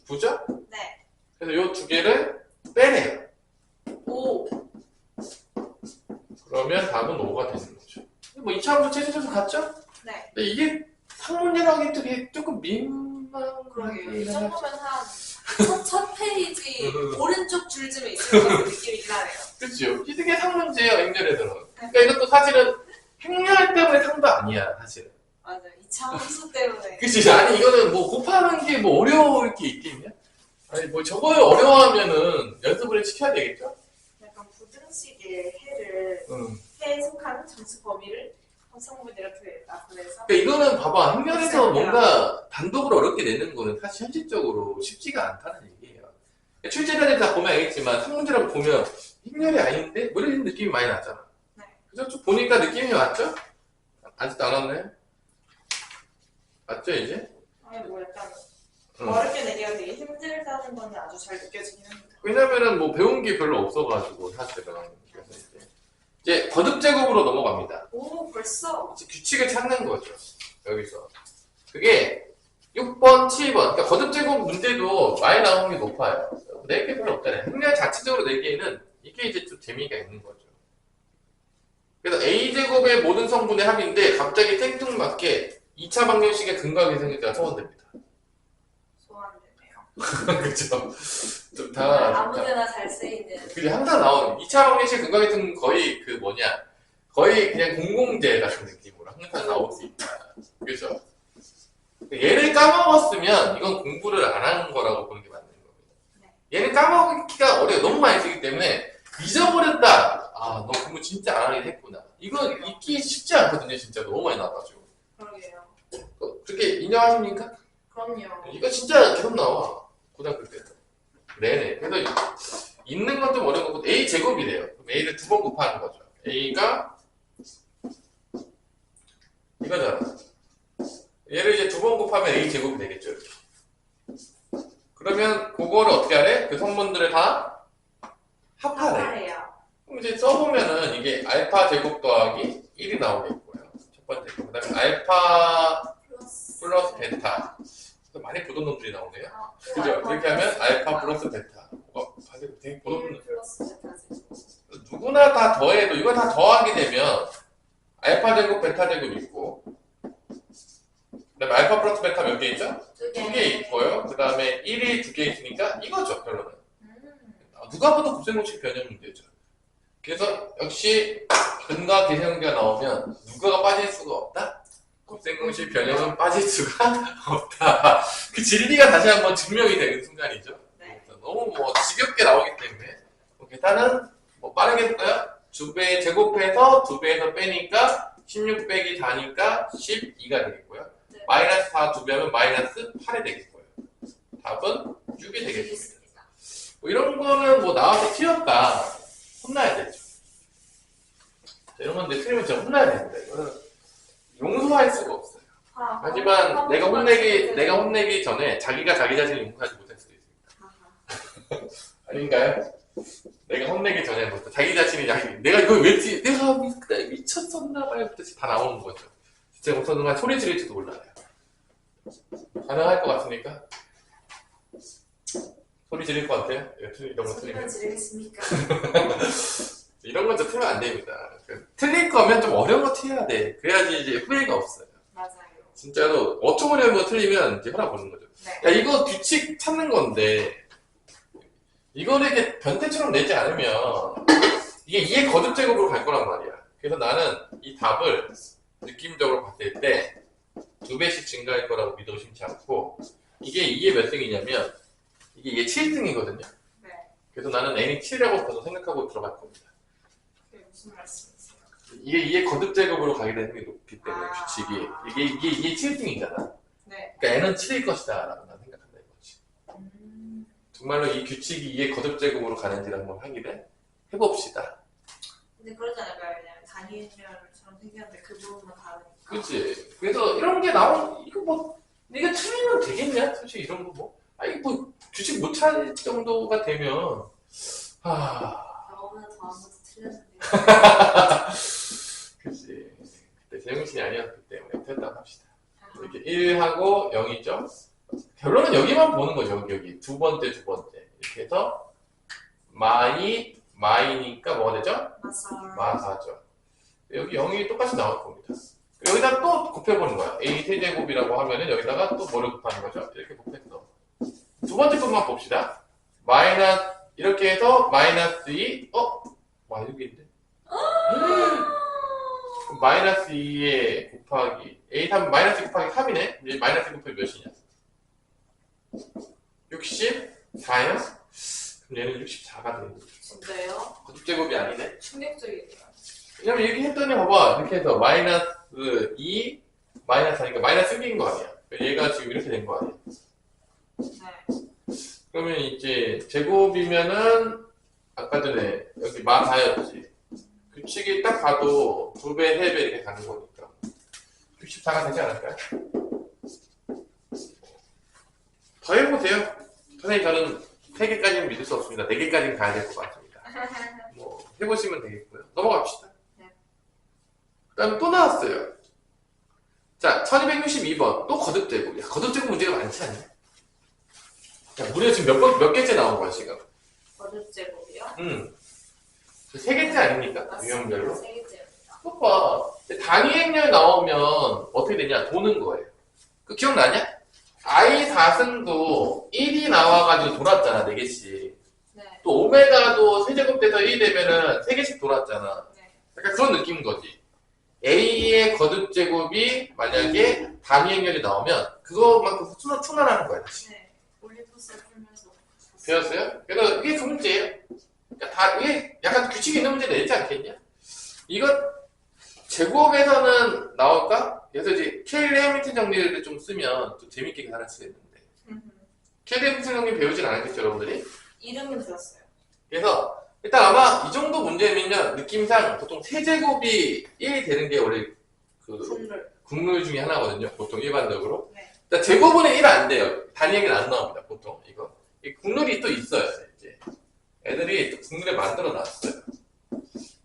9죠? 네. 그래서 요 두 개를 빼내요. 5. 그러면 답은 5가 되는 거죠. 뭐 2차 함수 최소에서 같죠? 네. 근데 이게 상문제라고 하기 되게 조금 민망하게 그러게요. 이 정도면 첫 페이지 오른쪽 줄쯤에 있을 것 같은 느낌이긴 하네요. 그렇죠. 이게 상문제예요, 행렬에서는. 그러니까 이것도 사실은 행렬 때문에 상도 아니야, 사실은. 맞아요. 2차 함수 때문에. 그치? 아니, 이거는 뭐 곱하는 게 뭐 어려울 게 있겠냐? 아니, 뭐 저걸 어려워하면은 연습을 시켜야 되겠죠? 약간 부등식의 해를 자체를 해석하는 점수 범위를 성분 이렇게 냈다. 그래서 그러니까 이거는 봐봐. 행렬에서 뭔가 단독으로 어렵게 내는 거는 사실 현실적으로 쉽지가 않다는 얘기예요. 출제자들 다 보면 알겠지만 상문제라고 보면 행렬이 아닌데 뭐 이런 느낌이 많이 나잖아. 네. 그죠? 쭉 보니까 느낌이 왔죠? 아직도 안 왔나요? 맞죠 이제? 아니 뭐 약간 응. 어렵게 내기가 되게 힘들다는 건 아주 잘 느껴지긴 합니다. 왜냐면은 뭐 배운 게 별로 없어가지고 사실은. 그래서 이제 거듭 제곱으로 넘어갑니다. 오 벌써? 이제 규칙을 찾는 거죠. 여기서. 그게 6번, 7번. 그러니까 거듭 제곱 문제도 많이 나오는 게 높아요. 낼 게 별로 없잖아요. 행렬 자체적으로 내기에는 이게 이제 좀 재미가 있는 거죠. 그래서 A제곱의 모든 성분의 합인데 갑자기 생뚱맞게 2차 방정식의 근거하게 생겼다가 소환됩니다. 소환되네요. 그쵸? 좀 다. 아무데나 잘 쓰이는. 그게 항상 나오는 2차 방정식 근거하게 생긴 거의 그 뭐냐. 거의 그냥 공공재 같은 느낌으로 항상 나올 수 있다. 그죠? 얘를 까먹었으면 이건 공부를 안 한 거라고 보는 게 맞는 겁니다. 얘는 까먹기가 어려워. 너무 많이 쓰기 때문에 잊어버렸다. 아, 너 공부 진짜 안 하긴 했구나. 이거 잊기 쉽지 않거든요. 진짜 너무 많이 나와가지고. 그러게요. 그렇게 인정하십니까? 그럼요. 이거 진짜 계속 나와. 고등학교 때도. 네네. 그래서 읽는 건 좀 어려운 거고 A 제곱이래요. 그럼 A를 두 번 곱하는 거죠. A가 이거잖아. 얘를 이제 두 번 곱하면 A 제곱이 되겠죠. 이렇게. 그러면 그거를 어떻게 하래? 그 성분들을 다 합하래. 합하래요. 그럼 이제 써보면은 이게 알파 제곱 더하기 1이 나오겠고요. 첫 번째. 그 다음에 알파 플러스 베타. 많이 보던 놈들이 나오네요. 그죠? 이렇게 하면 알파 플러스 베타. 되게 보던 놈들. 플러스 베타지. 누구나 다 더해도 이거 다 더하게 되면 알파 제곱, 베타 제곱 있고 그다음에 알파 플러스 베타 몇 개 있죠? 두 개 있고요. 그 다음에 1이 두 개 있으니까 이거죠, 결론은. 누가 봐도 곱셈공식 변형 문제죠. 그래서 역시 근과 계산기가 나오면 누가가 빠질 수가 없다? 곱셈공식 변형은 빠질 수가 없다. 그 진리가 다시 한번 증명이 되는 순간이죠. 네. 너무 뭐 지겹게 나오기 때문에 계산은 뭐 빠르게 해볼까요? 2배 제곱해서 2배에서 빼니까 16 빼기 4니까 12가 되겠고요. 네. 마이너스 4 2배 하면 마이너스 8이 되겠고요. 답은 6이 되겠습니다. 뭐 이런 거는 뭐 나와서 튀었다. 혼나야 되죠. 자, 이런 건데 틀리면 진짜 혼나야 됩니다. 이거는 용서할 수가 없어요. 하지만 내가 혼내기 전에 자기가 자기 자신을 용서하지 못할 수도 있습니다. 아닌가요? 내가 혼내기 전에부터 자기 자신이 내가 이걸 왜 내가 미쳤었나봐요. 부터 다 나오는 거죠. 진짜 어떤 순간 소리 지를지도 몰라요. 가능할 것 같습니까? 소리 지를 것 같아요? 이런 거 틀리면. 지르겠습니까? 이런 건 좀 틀면 안 됩니다. 틀릴 거면 좀 어려운 거 틀려야 돼. 그래야지 이제 후회가 없어요. 맞아요. 진짜로 엄청 어려운 거 틀리면 이제 허락 보는 거죠. 네. 야, 이거 규칙 찾는 건데 이거를 이렇게 변태처럼 내지 않으면 이게 2의 거듭 제곱으로 갈 거란 말이야. 그래서 나는 이 답을 느낌적으로 봤을 때 2배씩 증가할 거라고 믿어 심지 않고 이게 2의 몇 등이냐면 이게 7등이거든요. 네. 그래서 나는 n이 7이라고 봐서 생각하고 들어갈 겁니다. 그게 무슨 말씀이세요? 이게 2의 거듭 제곱으로 가게 되는 게 높기 때문에 아. 규칙이 이게 7등이잖아. 네. 그러니까 n은 7일 것이다 라고 난 생각한다 이거지. 정말로 이 규칙이 2의 거듭 제곱으로 가는지를 한번 확인을 해봅시다. 근데 그러지 않을까요? 왜냐면 단위면처럼 생겼는데 그 부분만 다르니까. 그치? 그래서 이런 게 이거 뭐 네가 틀리면 되겠냐? 솔직히 이런 거 뭐 아니 뭐 규칙 못 찾을 정도가 되면 저거보다 더 아무것도 틀렸는데. 그치. 그때 제정신이 아니었기 때문에 틀렸다고 합시다. 이렇게 1하고 0이죠? 결론은 여기만 보는 거죠. 여기 두 번째. 이렇게 해서 마이니까 뭐가 되죠? 마사죠. 여기 0이 똑같이 나올 겁니다. 여기다 또 곱해보는 거야. A 세제곱이라고 하면은 여기다가 또 뭐를 곱하는 거죠? 이렇게 곱해서 두 번째 것만 봅시다. 이렇게 해서 마이너스 2 6인데 마이너스 2에 곱하기 A3 마이너스 2 곱하기 3이네? 이제 마이너스 2 곱하기 몇이냐? 64요? 그럼 얘는 64가 되는 거죠. 진짜요? 거듭제곱이 아니네. 충격적이네요. 왜냐면 이렇게 했더니 봐봐. 이렇게 해서 마이너스 2, 마이너스 4니까 마이너스 1인 거 아니야. 얘가 지금 이렇게 된 거 아니야. 네. 그러면 이제 제곱이면은 아까 전에 여기 마 4였지. 규칙이 딱 봐도 2배, 3배 이렇게 가는 거니까 64가 되지 않을까요? 더 해보세요. 선생님 저는 3개까지는 믿을 수 없습니다. 4개까지는 가야 될 것 같습니다. 뭐 해보시면 되겠고요. 넘어갑시다. 네. 그 다음에 또 나왔어요. 자, 1262번 또 거듭제곱. 야, 거듭제곱 문제가 많지 않냐? 야, 무려 지금 몇 개째 나온 거야 지금? 거듭제곱이요? 3개째 아닙니까? 유형별로? 3개째입니다. 또 봐. 단위행렬 나오면 어떻게 되냐? 도는 거예요. 그 기억나냐? I 4승도 1이 나와가지고 돌았잖아, 4개씩. 네. 또 오메가도 세제곱돼서 1이 되면은 3개씩 돌았잖아. 네. 약간 그런 느낌인 거지. A의 거듭제곱이 만약에 단위행렬이 나오면 그거만큼 충분하는 거야, 다시. 네. 올리포스 풀면서 배웠어요? 그래서 이게 그 문제예요. 그러니까 이게 약간 규칙이 있는 문제 내지 않겠냐? 이거 제곱에서는 나올까? 그래서 이제 켈리 해밀턴 정리를 좀 쓰면 좀 재밌게 계산할 수 있는데 켈리 해밀턴 정리 배우진 않았겠죠, 여러분들이? 이름은 들었어요. 그래서 일단 아마 이 정도 문제면요 느낌상 보통 세제곱이 1이 되는 게 원래 그 분물. 국룰 중에 하나거든요, 보통 일반적으로. 네. 일단 제곱은 1 안 돼요. 단위에는 안 나옵니다, 보통 이거. 이 국룰이 또 있어요, 이제. 애들이 또 국룰에 만들어 놨어요.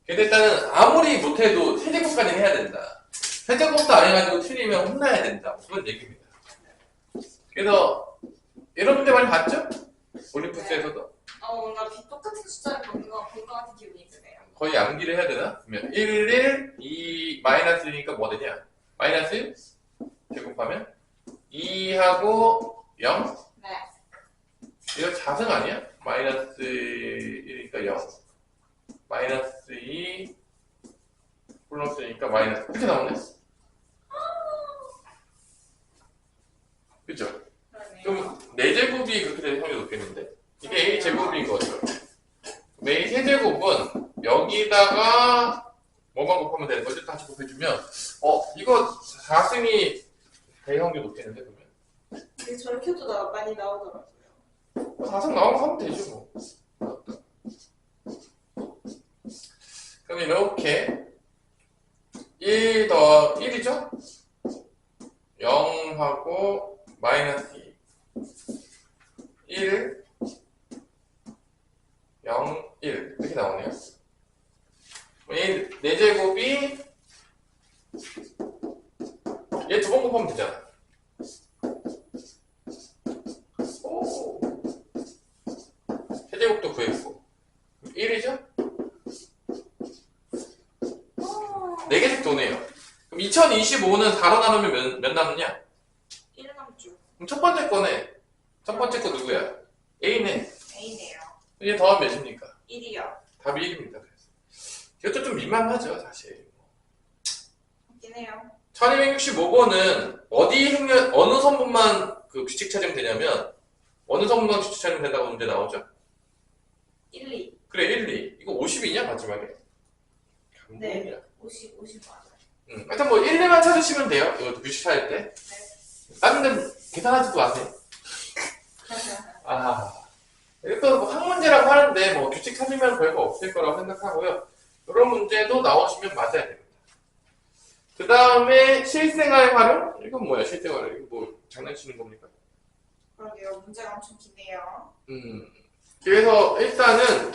근데 일단은 아무리 못해도 세제곱까지는 해야 된다. 세제곱도 안 해가지고 틀리면 혼나야 된다. 그런 얘기입니다. 그래서 이런 문제 많이 봤죠? 올림푸스에서도 뭔가 똑같은 숫자를 본것 같은 기분이 드네요. 거의 암기를 해야 되나? 그러면 1, 1, 2, 마이너스 1이니까 뭐 되냐? 마이너스 1 제곱하면 2하고 0? 네. 이거 자승 아니야? 마이너스 1이니까 0. 마이너스 2 플러스니까 마이너스 이렇게 나오네? 그죠? 그러네요. 그럼 4제곱이 그렇게 될 확률이 높겠는데 이게 A제곱인 거죠. 그럼 A 세제곱은 여기다가 뭐만 곱하면 되는 거죠? 다시 곱해주면 이거 4승이 될 확률이 높겠는데 그러면 근데 저렇게도 많이 나오더라고요. 4승 나오면 하면 되죠 뭐. 그럼 이렇게 1 더 1이죠? 0하고 마이너스 2 1 0 1 이렇게 나오네요. 이 4제곱이 얘 2번 곱하면 되잖아. 오. 세제곱도 구했고 1이죠? 4개씩 도네요. 그럼 2025는 4로 나누면 몇 남느냐? 1 남죠. 그럼 첫 번째 거네. 첫 번째 거 누구야? A네. A네요. 이게 더하면 몇입니까? 1이요. 답이 1입니다. 그래서. 이것도 좀 민망하죠, 사실. 맞긴 해요. 1265번은 어느 성분만 그 규칙 찾으면 되냐면 어느 성분만 규칙 찾으면 된다고 문제 나오죠? 1, 2. 그래, 1, 2. 이거 50이냐, 마지막에? 네. 50 맞아요. 하여튼 뭐 1, 2만 찾으시면 돼요. 이거 규칙 찾을 때. 다른 데는 계산하지도 마세요. 이것도 뭐 학문제라고 하는데 뭐 규칙 찾으면 별거 없을 거라고 생각하고요. 이런 문제도 나오시면 맞아야 됩니다. 그 다음에 실생활 활용? 이건 뭐야, 실생활 활용? 이거 뭐 장난치는 겁니까? 그러게요. 문제가 엄청 기네요. 그래서 일단은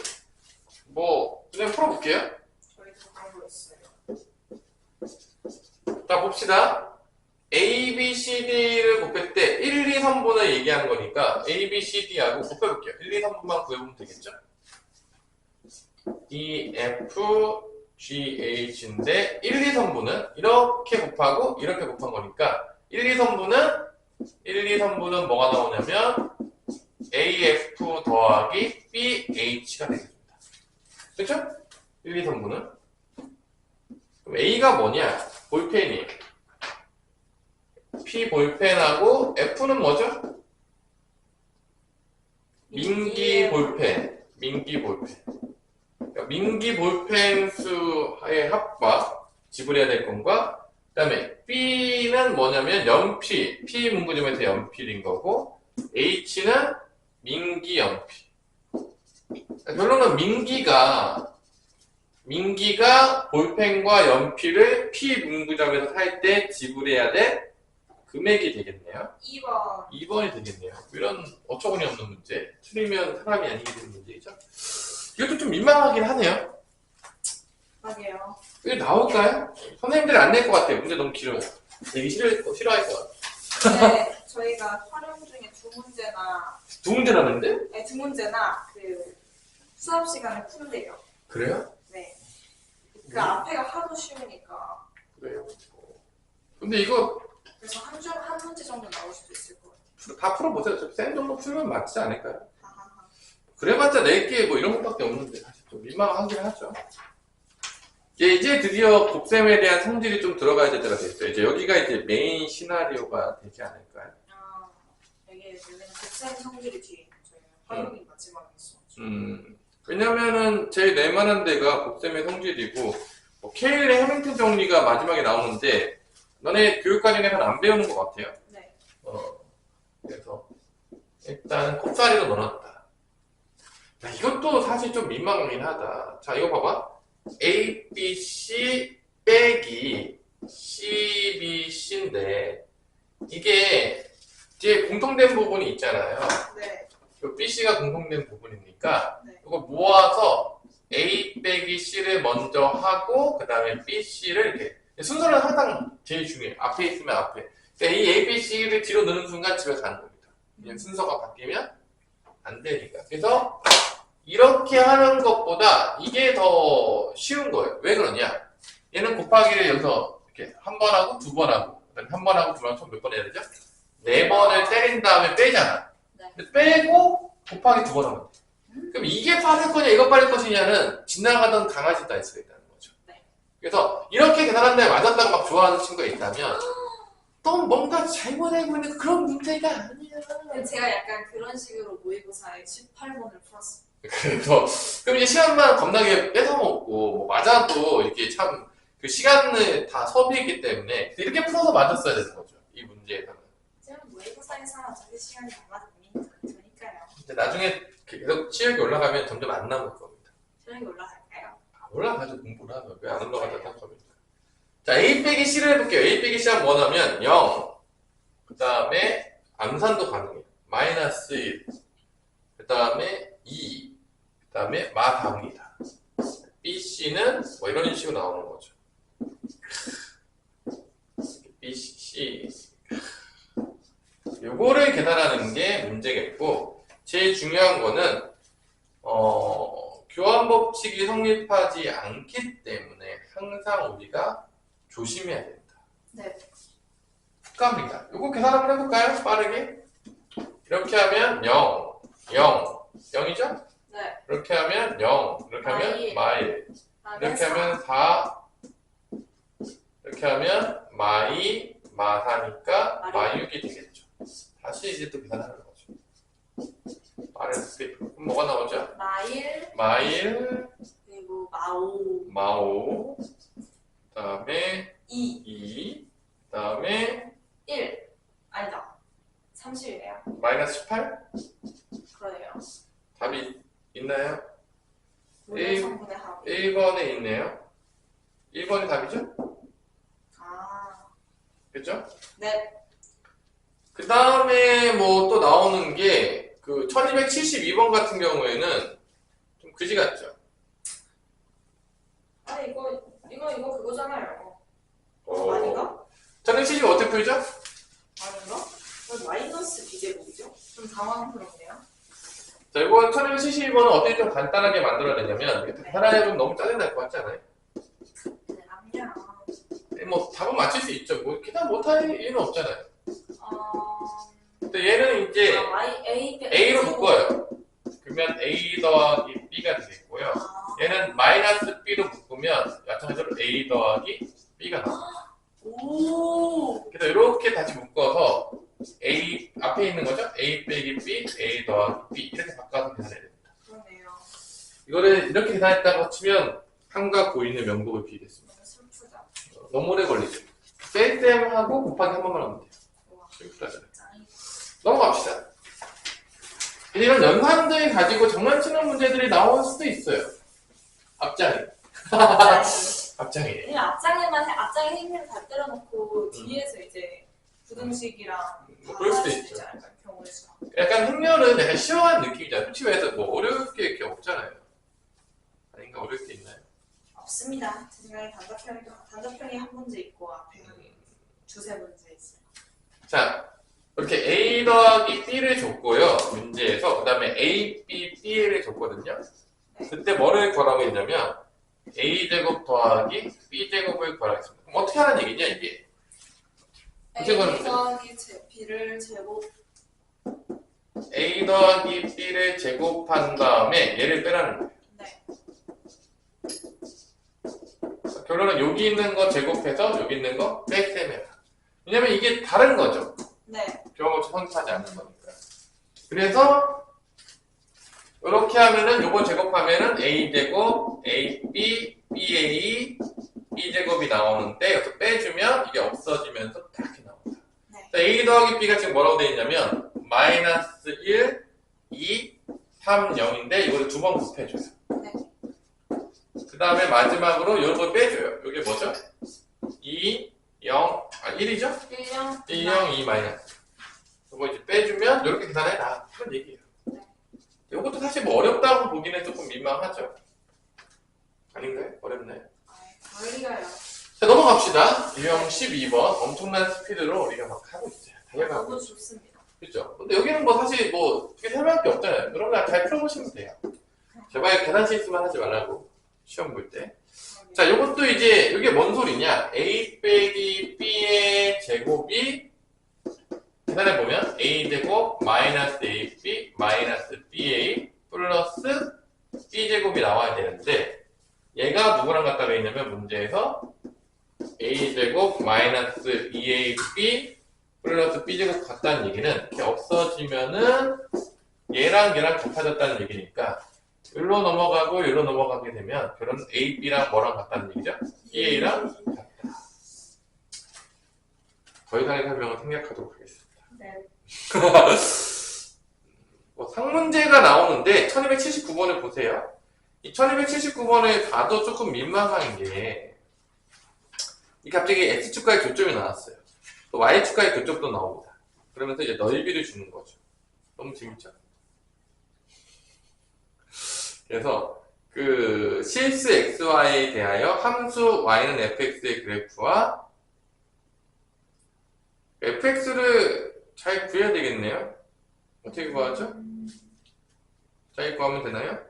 뭐 그냥 풀어볼게요. 저희도 그런 거 있어요. 자, 봅시다. A, B, C, D를 곱할 때 1, 2, 3번을 얘기하는 거니까 A, B, C, D하고 곱해볼게요. 1, 2, 3번만 구해보면 되겠죠? E, F, G, H인데 1, 2, 3번은 이렇게 곱하고 이렇게 곱한 거니까 1, 2, 3번은 뭐가 나오냐면 A, F 더하기 B, H가 되겠습니다. 그렇죠? 1, 2, 3번은 그럼 A가 뭐냐? 볼펜이에요. P 볼펜하고 F는 뭐죠? 민기 볼펜. 민기 볼펜. 그러니까 민기 볼펜 수의 합과 지불해야 될 건과 그다음에 B는 뭐냐면 연필, P 문구점에서 연필인 거고 H는 민기 연필. 그러니까 결론은 민기가 볼펜과 연필을 P 문구점에서 살 때 지불해야 될 금액이 되겠네요. 2번. 2번이 되겠네요. 이런 어처구니 없는 문제. 틀리면 사람이 아니게 되는 문제이죠. 이것도 좀 민망하긴 하네요. 맞아요. 이거 나올까요? 선생님들이 안 낼 것 같아요. 문제 너무 길어요. 되게 싫어할 것 같아요. 네, 저희가 활용 중에 두 문제나 두 문제 남았는데? 네, 두 문제나 그 수업 시간에 푼대요. 그래요? 네. 그 앞에가 하도 쉬우니까. 그래요. 근데 이거 그래서 한 문제 정도 나올 수도 있을 것 같아요. 다 풀어보세요. 어차피 쌤 정도 풀면 맞지 않을까요? 하하하. 그래봤자 4개 뭐 이런 것밖에 없는데 사실 좀 민망하긴 하죠. 이제 드디어 복쌤에 대한 성질이 좀 들어가야 될 때가 됐어요. 이제 여기가 이제 메인 시나리오가 되지 않을까요? 아, 이게 원래는 백사의 성질이 뒤에 있는 저희 활용이 마지막에 있어. 왜냐면은 제일 낼만한 데가 복쌤의 성질이고 뭐 케일의 해밍턴 정리가 마지막에 나오는데 너네 교육과정에서는 안 배우는 것 같아요. 네. 그래서 일단 kop사리로 넣어놨다. 야, 이것도 사실 좀 민망하긴 하다. 자, 이거 봐봐. A, B, C 빼기 C, B, C인데 이게 뒤에 공통된 부분이 있잖아요. 네. 그 B, C가 공통된 부분이니까 네. 이거 모아서 A 빼기 C를 먼저 하고 그 다음에 B, C를 이렇게 순서는 항상 제일 중요해요. 앞에 있으면 앞에. 그러니까 이 A, B, C를 뒤로 넣는 순간 집에 가는 겁니다. 그냥 순서가 바뀌면 안 되니까. 그래서 이렇게 하는 것보다 이게 더 쉬운 거예요. 왜 그러냐? 얘는 곱하기를 여기서 이렇게 한 번 하고 두 번 하고 그다음에 한 번 하고 두 번 하고 총 몇 번 해야 되죠? 4번을 때린 다음에 빼잖아. 네. 근데 빼고 곱하기 두 번 하면 돼. 그럼 이게 빠를 거냐 이거 빠를 것이냐는 지나가던 강아지 따일 수가 있다는 거죠. 네. 그래서 이렇게 계산한다에 맞았다고 막 좋아하는 친구가 있다면 또 뭔가 잘못 알고 있는 그런 문제가 아니야. 제가 약간 그런 식으로 모의고사에 18번을 풀었어요. 그래서 그럼 이제 시간만 겁나게 뺏어먹고 뭐 맞아도 이렇게 참 그 시간을 다 소비했기 때문에 이렇게 풀어서 맞았어야 되는 거죠. 이 문제에서는. 제가 모의고사에서 자기 시간이 남아도 되니까요. 근데 나중에 계속 치역이 올라가면 점점 안 남을 겁니다. 체력이 올라갈까요? 올라가도 공부를 하면 왜 안 올라가다 할 겁니까? 자, A 빼기 C를 해볼게요. A 빼기 C가 뭐냐면 0, 그 다음에 암산도 가능해요. 마이너스 1, 그 다음에 2, 그 다음에 마다합니다. B, C는 뭐 이런 식으로 나오는 거죠. B, C. 요거를 계산하는 게 문제겠고, 제일 중요한 거는, 교환 법칙이 성립하지 않기 때문에 항상 우리가 조심해야 된다. 네. 훅갑니다. 요거 계산 한번 해볼까요? 빠르게. 이렇게 하면 0, 0, 0이죠? 네. 이렇게 하면 0, 이렇게 하면 마일, 이렇게 하면 4, 이렇게 하면 마이, 마4니까 마6이 되겠죠. 다시 이제 또 계산하는 거죠. 마이너스 그럼 뭐가 나오죠? 마일, 그리고 마오, 마오, 그 다음에 2, 그 다음에 1. 아니다. 30이네요. 마이너스 18? 그러네요. 답이 있나요? 모든 성분의 합. 1번에 있네요. 1번이 답이죠? 아, 그죠? 네. 그 다음에 뭐 또 나오는 게 그 1272번 같은 경우에는 좀 그지 같죠? 아니 이거 그거잖아요. 어, 아닌가? 1272 어떻게 풀죠? 아닌가? 이거 마이너스 비제곱이죠? 좀 당황스럽네요. 자, 이번 1272번은 어떻게 좀 간단하게 만들어내냐면 계산하려 보면 너무 짜증날 것 같지 않아요? 네, 남냐. 뭐 답은 맞출 수 있죠. 뭐 계산 못할 일은 없잖아요. 어... 근데 얘는 이제 A로 묶어요. 그러면 A 더하기 B가 되겠고요. 얘는 마이너스 B로 묶으면 마찬가지로 A 더하기 B가 나와요. 오. 그래서 이렇게 다시 묶어서 A 앞에 있는 거죠? A 빼기 B, A 더하기 B 이렇게 바꿔서 계산해야 됩니다. 그러네요. 이거를 이렇게 계산했다고 치면 한과 고인의 명복을 비교했습니다. 너무 슬프다. 너무 오래 걸리죠. 셀셈하고 곱하기 한 번만 하면 돼요. 와, 심플하잖아요. 짱이다. 넘어갑시다. 이제 이런 연산들 가지고 장난치는 문제들이 나올 수도 있어요. 앞장이. 앞장이. 그냥 앞장에 행위를 다 때려놓고 뒤에서 이제 부등식이랑 그럴 수도 다 있죠. 있지 않을까, 경우의 수. 약간 흑렬은 약간 시원한 느낌이잖아요. 솔직히 말해서 뭐 어려울 게 이렇게 없잖아요. 아닌가 어려울 게 있나요? 없습니다. 제 생각에 단답형이 한 문제 있고 앞에 두세 문제 있어요. 자, 이렇게 A 더하기 B를 줬고요. 문제에서. 그 다음에 A, B, B를 줬거든요. 그때 뭐를 구하라고 했냐면 A제곱 더하기 B제곱을 구하라고 했습니다. 그럼 어떻게 하는 얘기냐 이게? A 이건- 더하기 B를 제곱. A 더하기 B를 제곱한 다음에 얘를 빼라는 거예요. 네. 결론은 여기 있는 거 제곱해서 여기 있는 거 뺄셈해라. 왜냐면 이게 다른 거죠. 네. 교환법칙 성립하지 않는 거니까. 그래서 이렇게 하면은 요거 제곱하면은 A제곱, AB, BA, B제곱이 나오는데 여기서 빼주면 이게 없어지면서 이렇게 나옵니다. 네. 자, A 더하기 B가 지금 뭐라고 되어 있냐면 마이너스 1, 2, 3, 0인데 이거를 두 번 곱해줘요. 네. 그 다음에 마지막으로 이런 걸 빼줘요. 이게 뭐죠? 2, 0, 1이죠? 1형. 1, 0, 2 마이너스. 이거 이제 빼주면 이렇게 계산해라. 그런 얘기예요. 네. 이것도 사실 뭐 어렵다고 보기는 조금 민망하죠. 아닌가요? 어렵나요? 권리가요. 자, 넘어갑시다. 유형 12번. 엄청난 스피드로 우리가 막 하고 있어요. 달려가고. 너무 좋습니다. 그렇죠? 근데 여기는 뭐 사실 뭐 크게 설명할 게 없잖아요. 그러면 잘 풀어보시면 돼요. 제발 계산 실수만 하지 말라고. 시험 볼 때. 자, 이것도 이제 이게 뭔 소리냐? A 빼기 B의 제곱이 계산해보면 A제곱 마이너스 AB 마이너스 BA 플러스 B제곱이 나와야 되는데 얘가 누구랑 같다고 했냐면 문제에서 A제곱 마이너스 2AB 플러스 B제곱 같다는 얘기는 이렇게 없어지면은 얘랑 얘랑 같아졌다는 얘기니까 여기로 넘어가고 여기로 넘어가게 되면 결혼 A, B랑 뭐랑 같다는 얘기죠? BA랑 같다. 더 이상의 설명은 생략하도록 하겠습니다. 네. 뭐 상문제가 나오는데 1279번을 보세요. 이 1279번을 봐도 조금 민망한 게 이 갑자기 X축과의 교점이 나왔어요. 또 Y축과의 교점도 나옵니다. 그러면서 이제 넓이를 주는 거죠. 너무 재밌죠? 그래서 그 실수 XY에 대하여 함수 Y는 fx의 그래프와 fx를 잘 구해야 되겠네요. 어떻게 구하죠? 잘 구하면 되나요?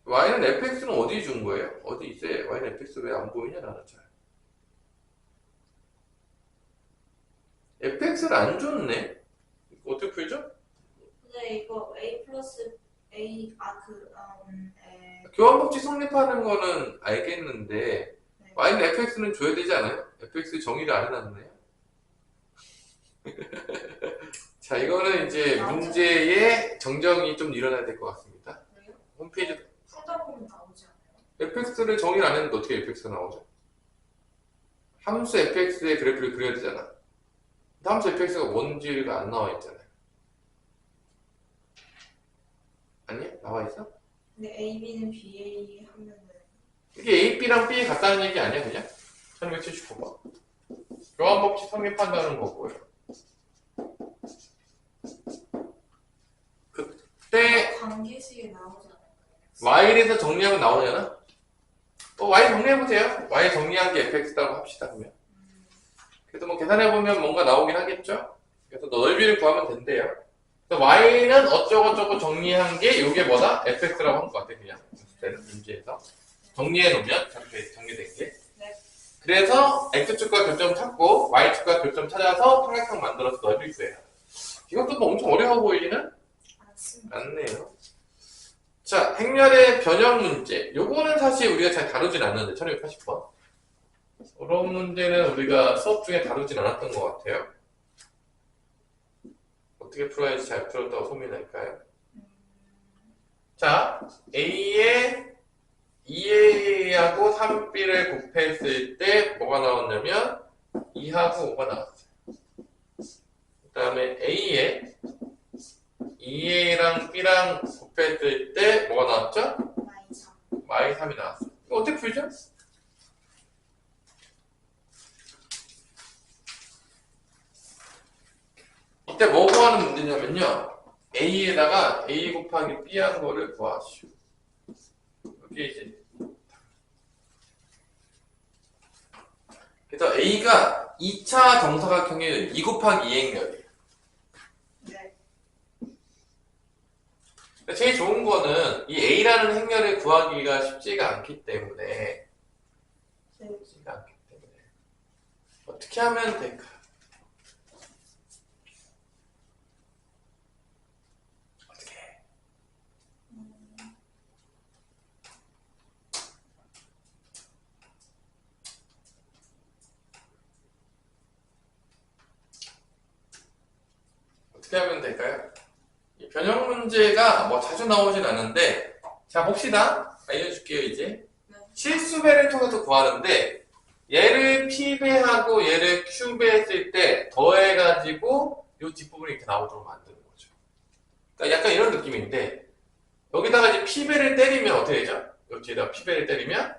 Y는 fx는 어디 준 거예요? 어디 있어요? Y는 fx 왜 안 보이냐 나는 잘. fx를 안 줬네? 어떻게 풀죠? 근데 이거 A 플러스 A 교환법칙 성립하는 거는 알겠는데 네. Y는 fx는 줘야 되지 않아요? fx 정의를 안 해놨네요. 자, 이거는 이제 맞아. 문제의 정정이 좀 일어나야 될 것 같습니다. 그래요? 홈페이지 풀다 보면 나오지 않아요? fx를 정의를 안 했는데 어떻게 fx가 나오죠? 함수 fx의 그래프를 그려야 되잖아. 함수 fx가 뭔지가 안 나와 있잖아요. 아니야? 나와 있어? 근데 A, B는 BA 하면은 이게 A, B랑 B 같다는 얘기 아니야 그냥? 1279번. 교환법칙 성립한다는 거고요. 그때 관계식에 나오지 않아요? Y에서 정리하면 나오잖아? Y 정리해보세요. Y 정리한 게 fx라고 합시다 그러면. 그래서 뭐 계산해보면 뭔가 나오긴 하겠죠? 그래서 넓이를 구하면 된대요. 그래서 Y는 어쩌고저쩌고 정리한 게 이게 뭐다? fx라고 한 것 같아 그냥. 그때는 문제에서. 정리해놓으면 저렇게 정리된 게. 네. 그래서 x축과 교점 찾고 y축과 교점 찾아서 삼각형 만들어서 넓이 구해요. 이것도 뭐 엄청 어려워 보이지는 않습니다. 않네요. 자, 행렬의 변형 문제. 요거는 사실 우리가 잘 다루진 않는데 1280번. 이런 문제는 우리가 수업 중에 다루진 않았던 것 같아요. 어떻게 풀어야지 잘 풀었다고 소문이 날까요? 자, A에 2A하고 3B를 곱했을 때 뭐가 나왔냐면 2하고 5가 나왔어요. 그 다음에 A에 2A랑 B랑 곱했을 때 뭐가 나왔죠? 마이 3이 나왔어요. 이거 어떻게 풀죠? 이때 뭐 구하는 문제냐면요. A에다가 A 곱하기 B 한 거를 구하시오. 이게 이제. 그래서 A가 2차 정사각형의 2 곱하기 2 행렬이에요. 네. 제일 좋은 거는 이 A라는 행렬을 구하기가 쉽지가 않기 때문에 어떻게 하면 될까? 어떻게 하면 될까요? 이 변형 문제가 뭐 자주 나오진 않는데, 자 봅시다. 알려줄게요 이제. 네. 실수배를 통해서 구하는데, 얘를 P배하고 얘를 Q배 했을 때 더해가지고 이 뒷부분이 이렇게 나오도록 만드는 거죠. 그러니까 약간 이런 느낌인데, 여기다가 이제 P배를 때리면 어떻게 되죠? 여기에다가 P배를 때리면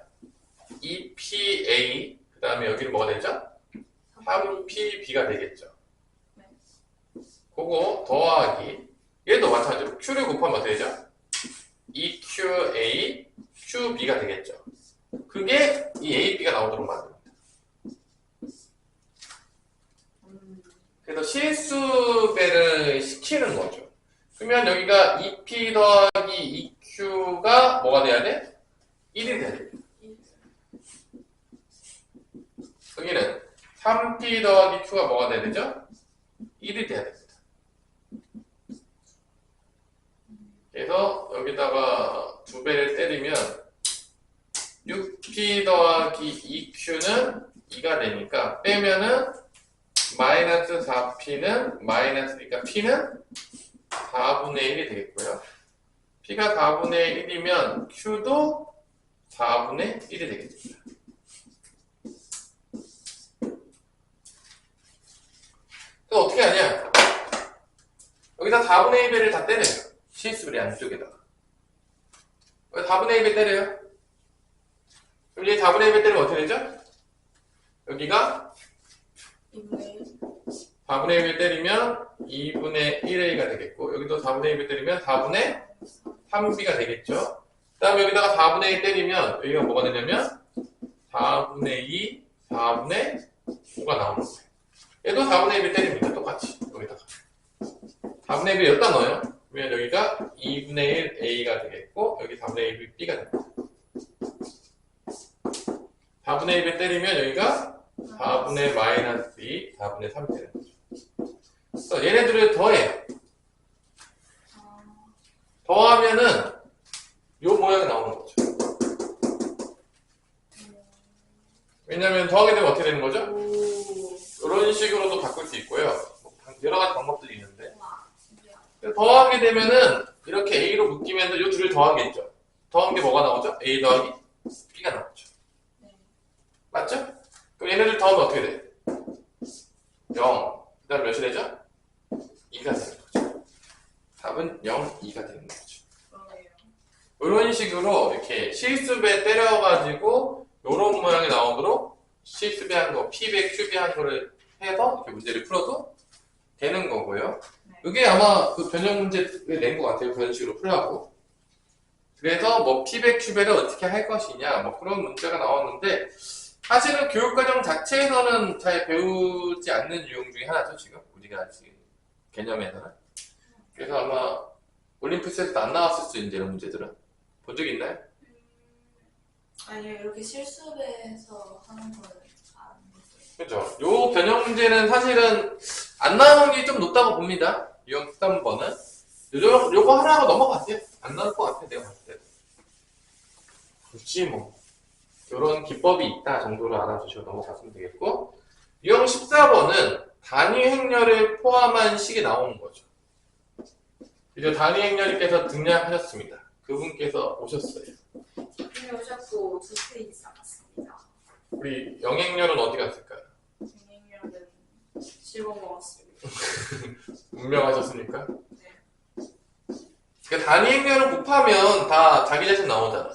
2PA, 그 다음에 여기는 뭐가 되죠? 3PB가 되겠죠. 그거 더하기 얘도 마찬가지로 Q를 곱하면 어떻게 되죠? 2QA, QB가 되겠죠. 그게 이 AB가 나오도록 만듭니다. 그래서 실수배를 시키는 거죠. 그러면 여기가 2P 더하기 2Q가 뭐가 돼야 돼? 1이 돼야 됩니다. 여기는 3P 더하기 Q가 뭐가 돼야 되죠? 1이 돼야 됩니다. 그래서 여기다가 2배를 때리면 6P 더하기 2Q는 2가 되니까 빼면은 마이너스 4P는 마이너스니까 P는 4분의 1이 되겠고요. P가 4분의 1이면 Q도 4분의 1이 되겠습니다. 그래서 어떻게 하냐? 여기다 4분의 1배를 다 때려요. 실수를 양쪽에다가. 4분의 1배 때려요. 그럼 이제 4분의 1배 때리면 어떻게 되죠? 여기가 4분의 1배 때리면 2분의 1a가 되겠고, 여기도 4분의 1배 때리면 4분의 3b가 되겠죠. 그 다음에 여기다가 4분의 1 때리면 여기가 뭐가 되냐면 4분의 2, 4분의 5가 나오는 거예요. 얘도 4분의 1배 때립니다. 똑같이 여기다가 4분의 1을 여기다 넣어요. 그러면 여기가 2분의 1 a가 되겠고, 여기 4분의 1 b가 됩니다. 4분의 1을 때리면 여기가 4분의 마이너스 2, 4분의 3이 되는 거죠. 그래서 얘네들을 더해요. 더하면은 요 모양이 나오는 거죠. 왜냐면 더하게 되면 어떻게 되는 거죠? 이런 식으로도 바꿀 수 있고요. 여러 가지 방법들이 있는데. 더하게 되면은 이렇게 A로 묶이면서 요 둘을 더하겠죠. 더한 게 뭐가 나오죠? A 더하기 B가 나오죠. 맞죠? 그럼 얘네들 더하면 어떻게 돼? 0. 그 다음 몇이 되죠? 2가 되는 거죠. 답은 0, 2가 되는 거죠. 이런 식으로 이렇게 실수배 때려가지고 요런 모양이 나오도록 실수배 한 거, P배, Q배 한 거를 해서 이렇게 문제를 풀어도 되는 거고요. 이게 아마 그 변형 문제를 낸 것 같아요. 그런 식으로 풀라고. 그래서 뭐 P배, Q배를 어떻게 할 것이냐, 뭐 그런 문제가 나왔는데, 사실은 교육과정 자체에서는 잘 배우지 않는 유형 중에 하나죠, 지금. 우리가 지금 개념에서는. 그래서 아마 올림피스에서도 안 나왔을 수 있는데, 이런 문제들은. 본 적 있나요? 아니요, 이렇게 실수배에서 하는 거는 안 했어요. 그렇죠. 요 변형 문제는 사실은 안 나오는 게 좀 높다고 봅니다. 유형 13번은. 요거 하나 하고 넘어가세요. 안 나올 것 같아, 내가 봤을 때. 그렇지, 뭐. 요런 기법이 있다 정도로 알아주시고 넘어갔으면 되겠고. 유형 14번은 단위 행렬을 포함한 식이 나오는 거죠. 이제 단위 행렬님께서 등장하셨습니다. 그분께서 오셨어요. 분이 오셨고 2페이지 남았습니다. 우리 영행렬은 어디 갔을까요? 진행료는 씹어 먹었습니다. 운명하셨습니까? 네. 그러니까 단위 행렬을 곱하면 다 자기 자신 나오잖아.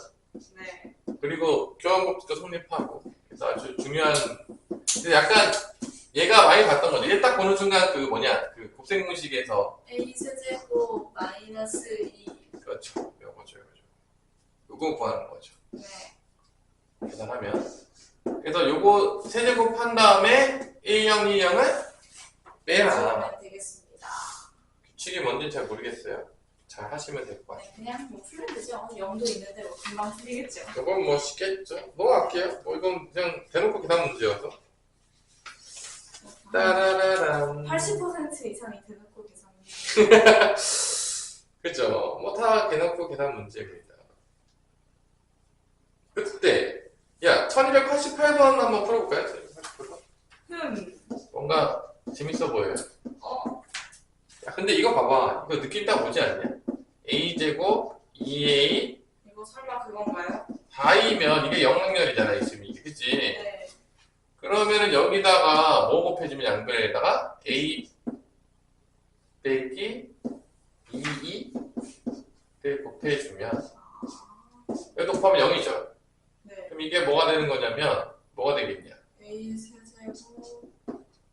네. 그리고 교환법칙도 성립하고. 그래서 아주 중요한. 근데 약간 얘가 많이 봤던 거지. 얘 딱 보는 순간 그 뭐냐, 그 곱셈공식에서. A 세제곱 마이너스 2. 그렇죠. 요거죠. 요거 구하는 거죠. 네. 계산하면. 그래서 요거 세제곱 한 다음에 1형, 2형을 빼라. 그러면 되겠습니다. 규칙이 뭔지는 잘 모르겠어요. 잘 하시면 될 것 같아요. 네, 그냥 뭐 풀면 되죠. 0도 있는데 뭐 금방 풀리겠죠. 이건 뭐 쉽겠죠? 넘어갈게요. 뭐 이건 그냥 대놓고 계산 문제여서. 따라라란. 80% 이상이 대놓고 계산입니다. 그죠? 뭐 다 대놓고 계산 문제입니다. 그때, 야, 1288번 한번 풀어볼까요? 1288번? 뭔가 재밌어 보여요. 야, 근데 이거 봐봐. 이거 느낌 딱 오지 않냐? a제곱 2a 이거 설마 그건가요? 4이면 이게 영락렬이잖아, 있으면 이게. 그치? 네. 그러면은 여기다가 뭐 곱해주면 양변에다가 a 빼기 2를 곱해주면 여기 곱하면 0이죠. 네. 그럼 이게 뭐가 되는 거냐면 뭐가 되겠냐? A 세제곱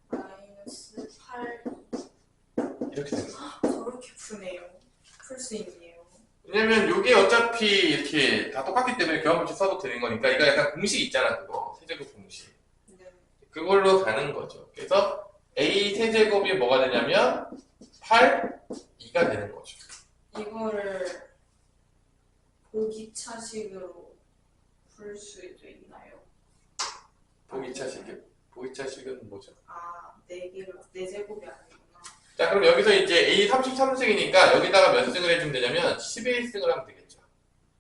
마이너스 8 이렇게 되는 거야. 저렇게 푸네요. 풀 수 있네요. 왜냐면 이게 어차피 이렇게 다 똑같기 때문에 교환법칙 써도 되는 거니까 이거 약간 공식 있잖아, 그거 세제곱 공식. 네. 그걸로 가는 거죠. 그래서 a 세제곱이 뭐가 되냐면 8, 2가 되는 거죠. 이거를 보기차식으로 풀 수도 있나요? 보기차식이요? 보기차식은 뭐죠? 아, 4제곱이 아니구나. 자, 그럼 여기서 이제 A 33승이니까 여기다가 몇 승을 해주면 되냐면 11승을 하면 되겠죠.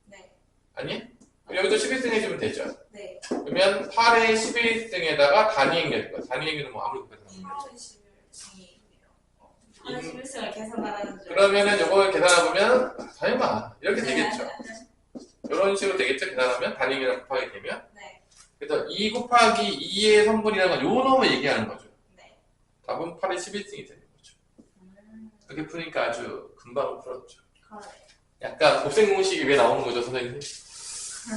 네. 아니? 그럼 여기도 11승 해주면 되죠. 네. 그러면 8의 11승에다가 단위 행렬인 단위 행렬은 뭐 아무리 곱해서 하면 되죠. 81승이 있네요. 81승을 계산하는 줄. 그러면은 요걸 계산해보면 설마 이렇게 되겠죠. 이런 식으로 되겠죠. 계산하면 단위 행렬 곱하게 되면. 네. 그래서 2 곱하기 2의 성분이라는 건 요 놈을 얘기하는 거죠. 네. 답은 8의 11승이 되는 거죠. 이렇게 푸니까 아주 금방 풀었죠. 그래. 약간 곱셈 공식이 왜 나오는 거죠, 선생님?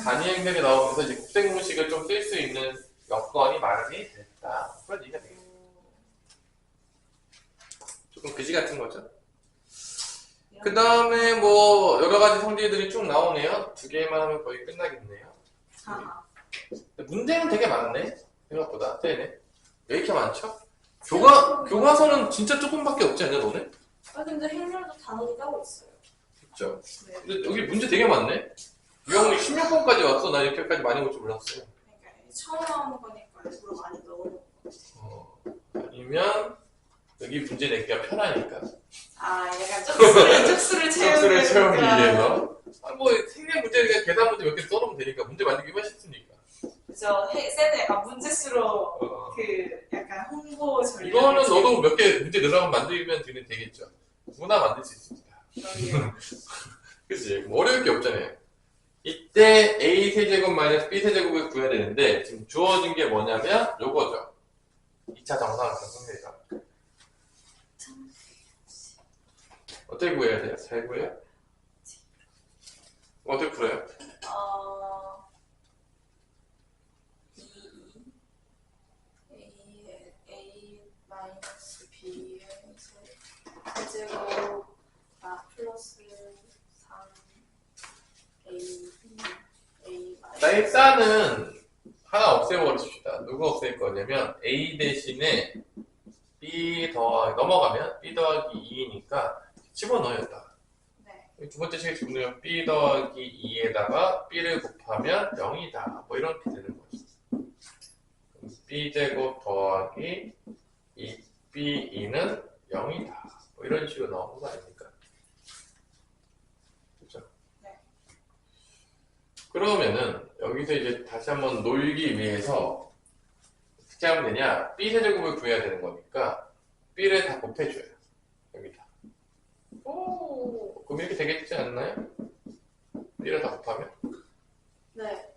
단위 행렬이 나오면서 이제 곱셈 공식을 좀 쓸 수 있는 여건이 마련이 됐다. 그런 얘기가 되겠죠. 조금 그지 같은 거죠. 그 다음에 뭐 여러 가지 성질들이 쭉 나오네요. 2개만 하면 거의 끝나겠네요. 아, 문제는 되게 많네. 생각보다. 되네. 왜 이렇게 많죠? 교과서는 진짜 조금밖에 없지 않냐, 너네? 근데 행렬도 단원이 따로 있어요. 그쵸? 네. 근데 여기 문제 되게 많네? 유형이 16번까지 왔어. 나 이렇게까지 많이 올 줄 몰랐어요. 그러니까 처음 나오는 거니까 일부러 많이 넣어놓은 거. 아니면 여기 문제 내기가 편하니까. 아, 약간 쪽수를 쪽수를 채우기 위해서. 위해서. 뭐 생략 문제 그냥 계산 문제 몇 개 써놓으면 되니까 문제 만들기만 쉽으니까. 그죠. 쌤은 약간 문제수로 어. 그 약간 홍보 전략. 이거는 너도 몇 개 문제 늘어가면 만들면 되겠죠. 누구나 만들 수 있습니다. 그치? 뭐 어려울 게 없잖아요. 이때 A 세제곱 마이너스 B 세제곱을 구해야 되는데 지금 주어진 게 뭐냐면 요거죠. 2차 정사각형 성질이다. 어떻게 구해야 돼요? 잘 구해요? 어떻게 풀어요? A 마이너스 B의 세제곱 플러스 3 A 자, 일단은 하나 없애버립시다. 누가 없앨 거냐면 A 대신에 B 더하기 넘어가면 B 더하기 2니까 집어넣어요. 딱. 네. 두 번째 식에 집어넣으면 B 더하기 2에다가 B를 곱하면 0이다. 뭐 이렇게 되는 거죠. B제곱 더하기 2B2는 0이다. 뭐 이런 식으로 나오는 거 아닙니까? 그렇죠? 네. 그러면은 여기서 이제 다시 한번 놀기 위해서 어떻게 하면 되냐? B 세제곱을 구해야 되는 거니까 B를 다 곱해줘요. 여기다. 오, 그럼 이렇게 되겠지 않나요? B를 다 곱하면 네.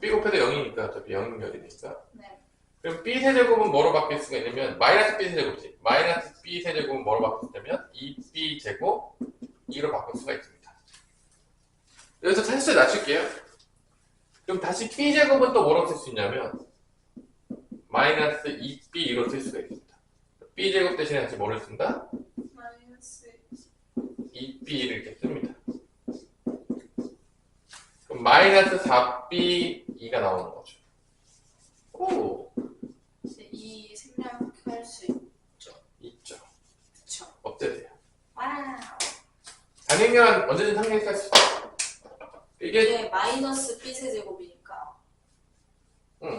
B 곱해도 0이니까 어차피 0열이니까 네. 그럼 B 세제곱은 뭐로 바뀔 수가 있냐면 마이너스 B 세제곱이지. 마이너스 B 세제곱은 뭐로 바뀔 수 있냐면 2B 제곱 2로 바꿀 수가 있습니다. 여기서 차수를 낮출게요. 그럼 다시 B 제곱은 또 뭐로 쓸 수 있냐면 마이너스 2B2로 쓸 수가 있습니다. B 제곱 대신에 다시 뭐를 쓴다? 마이너스 2B를 이렇게 씁니다. 그럼 마이너스 4B2가 나오는 거죠. 오, 이제 이 생략할 수 있죠. 있죠. 없대돼요. 와우. 단행량 언제든 상계할 수 있어요. 이게 이게 마이너스 B 세제곱이니까.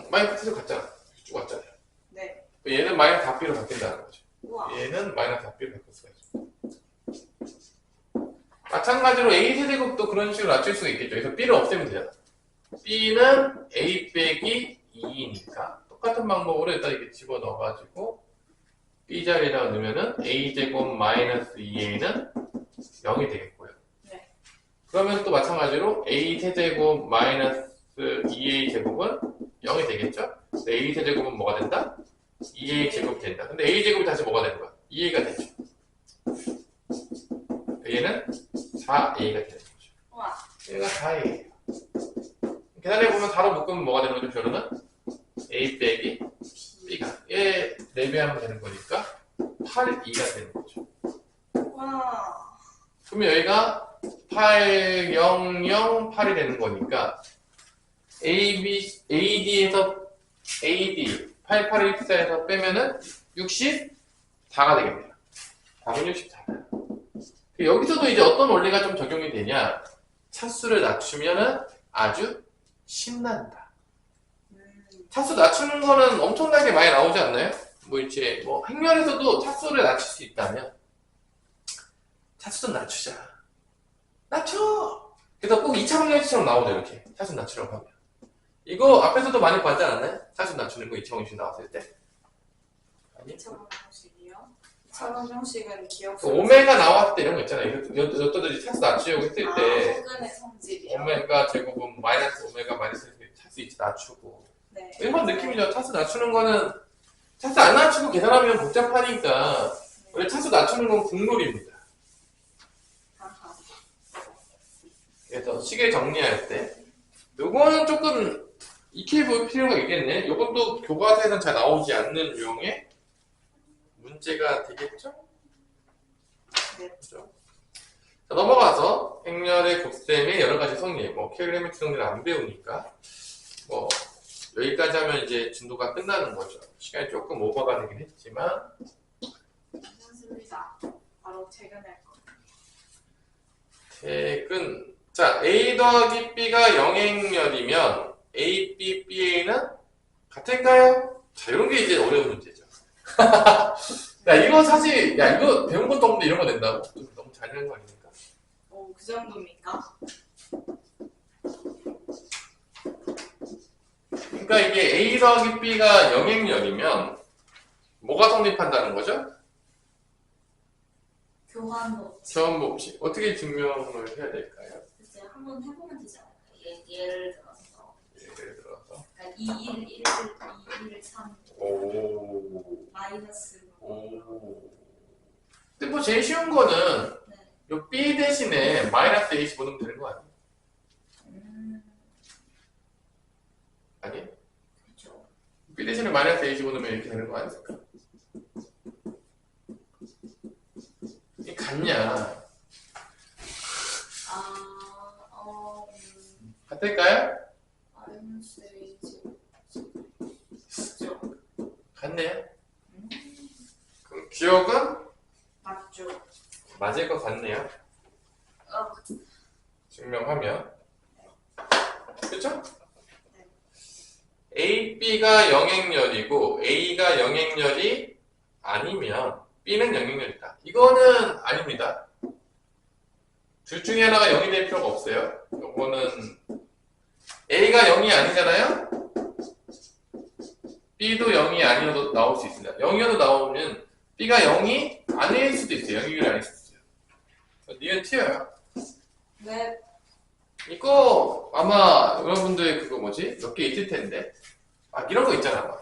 마이너스 T로 갔잖아. 쭉 왔잖아요. 네. 얘는 마이너스 4B로 바뀐다는 거죠. 우와. 얘는 마이너스 4B로 바꿀 수가 있어요. 마찬가지로 A 세제곱도 그런 식으로 낮출 수가 있겠죠. 그래서 B를 없애면 되잖아. B는 A 빼기 2니까 똑같은 방법으로 일단 이렇게 집어넣어가지고 B 자리에다가 넣으면은 A 제곱 마이너스 2A는 0이 되겠고요. 네. 그러면 또 마찬가지로 A 세제곱 마이너스 2A 제곱은 0이 되겠죠? 근데 A 세제곱은 뭐가 된다? 2A 제곱이 된다. 근데 A 제곱이 다시 뭐가 되는 거야? 2A가 되죠. 얘는 4A가 되는 거죠. 우와. 얘가 4A예요. 계산해보면 4로 묶으면 뭐가 되는 거죠? 결론은? A 빼기 B가 얘 4배하면 되는 거니까 8E가 되는 거죠. 와. 그러면 여기가 8, 0, 0, 8이 되는 거니까 AD에서 AD 8, 8을 64에서 빼면은 64가 되겠네요. 답은 64다. 여기서도 이제 어떤 원리가 좀 적용이 되냐? 차수를 낮추면은 아주 신난다. 차수 낮추는 거는 엄청나게 많이 나오지 않나요? 뭐 이제 뭐 행렬에서도 차수를 낮출 수 있다면 차수 좀 낮추자. 낮춰! 그래서 꼭 2차 방정식처럼 나오죠, 이렇게. 차수 낮추려고 하면. 이거 앞에서도 많이 봤지 않았나요? 차수 낮추는 거 2차 방정식 나왔을 때. 아니? 2차 방정식이요? 2차 방정식은 기억 그 오메가 나왔을 때 이런 거 있잖아요. 여기들이 차수 낮추려고 했을 때 소근의 성질이요? 오메가 제곱은 마이너스 오메가 마이너스 차수 2차 낮추고 네. 이런 느낌이죠. 차수 낮추는 거는 차수 안 낮추고 계산하면 복잡하니까 원래 차수 낮추는 건 국룰입니다. 아하. 그래서 시계 정리할 때 요거는 조금 익혀 볼 필요가 있겠네. 요것도 교과서에는 잘 나오지 않는 유형의 문제가 되겠죠? 네. 그죠? 자, 넘어가서 행렬의 곱셈의 여러 가지 성리, 뭐 킬로미터 성리를 안 배우니까 뭐 여기까지 하면 이제 진도가 끝나는 거죠. 시간이 조금 오버가 되긴 했지만 괜찮습니다. 바로 퇴근할 거. 퇴근. 자, A 더하기 B가 영행렬이면 A, B, BA는 같을까요? 자, 이런 게 이제 어려운 문제죠. 야, 이거 사실, 야, 이거 배운 것도 없는데 이런 거 낸다고? 너무 잔인한 거 아닙니까? 그 정도입니까? 그러니까 이게 A 더하기 B가 영행렬이면 뭐가 성립한다는 거죠? 교환도 교환 법칙. 어떻게 증명을 해야 될까요? 글쎄 한번 해보면 되지 않을까요? 예를 들어서 예를 들어서. 그러니까 2, 1, 1, 2, 1, 3 오. 마이너스 오. 근데 뭐 제일 쉬운 거는 네. 요 B 대신에 마이너스 A 집어넣으면 되는 거 아니에요? 아니? 그렇죠. B 대신에 마이너스 A 집어넣으면 이렇게 되는 거 아닙니까? 이게 같냐? 같을까요? 마이너스 A지 그렇죠. 같네요. 그럼 기억은 맞죠. 맞을 것 같네요. 증명하면. 그렇죠? A, B가 영행렬이고 A가 영행렬이 아니면 B는 영행렬이다. 이거는 아닙니다. 둘 중에 하나가 0이 될 필요가 없어요. 이거는 A가 0이 아니잖아요? B도 0이 아니어도 나올 수 있습니다. 0이어도 나오면 B가 0이 아닐 수도 있어요. 0이 아닐 수도 있어요. 니은 튀어요. 네. 이거 아마 여러분들 그거 뭐지? 몇 개 있을 텐데. 아, 이런 거 있잖아.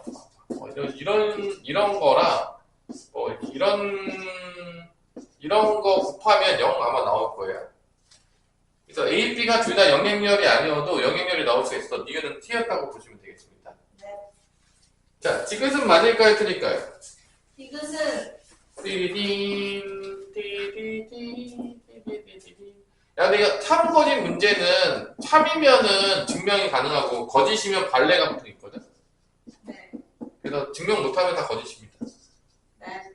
이런 거랑 뭐 이런 거 곱하면 0 아마 나올 거예요. 그래서 A, B가 둘 다 영행열이 아니어도 영행열이 나올 수가 있어. 이거는 T였다고 보시면 되겠습니다. 네. 자, 지그은 맞을까요? 틀릴까요? 이것은 띠디딘, 띠디딘, 띠디딘. 야, 근데 이거 참 거짓 문제는 참이면은 증명이 가능하고 거짓이면 발레가 붙어 있거든. 네. 그래서 증명 못하면 다 거짓입니다. 네.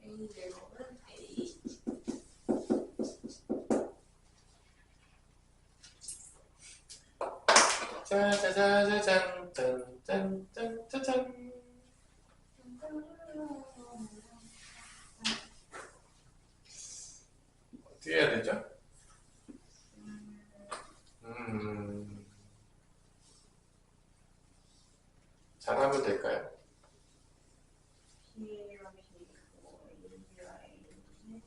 A 제곱은 A. 짜자자자잔, 짠짠짠짠짠. 어떻게 해야 되죠? 잘하면 될까요? B랑 B고 A랑 A인데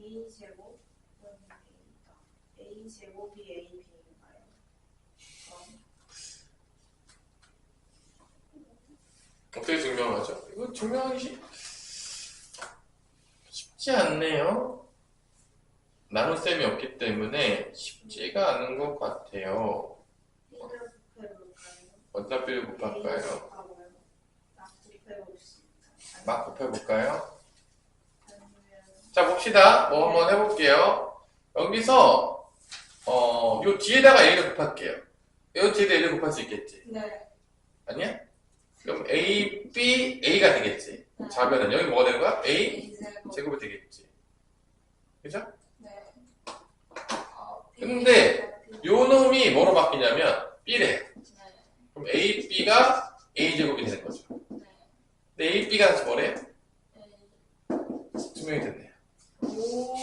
A 제곱은 A다. A 제곱이 A B인가요? 어떻게 증명하죠? 이거 증명하기 쉽지 않네요. 나눗셈이 없기 때문에 쉽지가 않은 것 같아요. B를 곱해볼까요? 어디다 B를 곱할까요? 막 곱해보겠습니다. 막 곱해볼까요? 아니면 자, 봅시다. 뭐 한번 해볼게요. 여기서 요 뒤에다가 A를 곱할게요. 요 뒤에다 A를 곱할 수 있겠지? 네. 아니야? 그럼 A, B, A가 되겠지? 네. 자변은 여기 뭐가 되는 거야? A A 제곱. 제곱이 되겠지? 그죠? 네. 근데 요 놈이 뭐로 바뀌냐면 B래. 네. 그럼 A, B가 A 제곱이 되는 거죠. 네. 근데 A, B가 다시 뭐래? A. 증명이 됐네요. 오.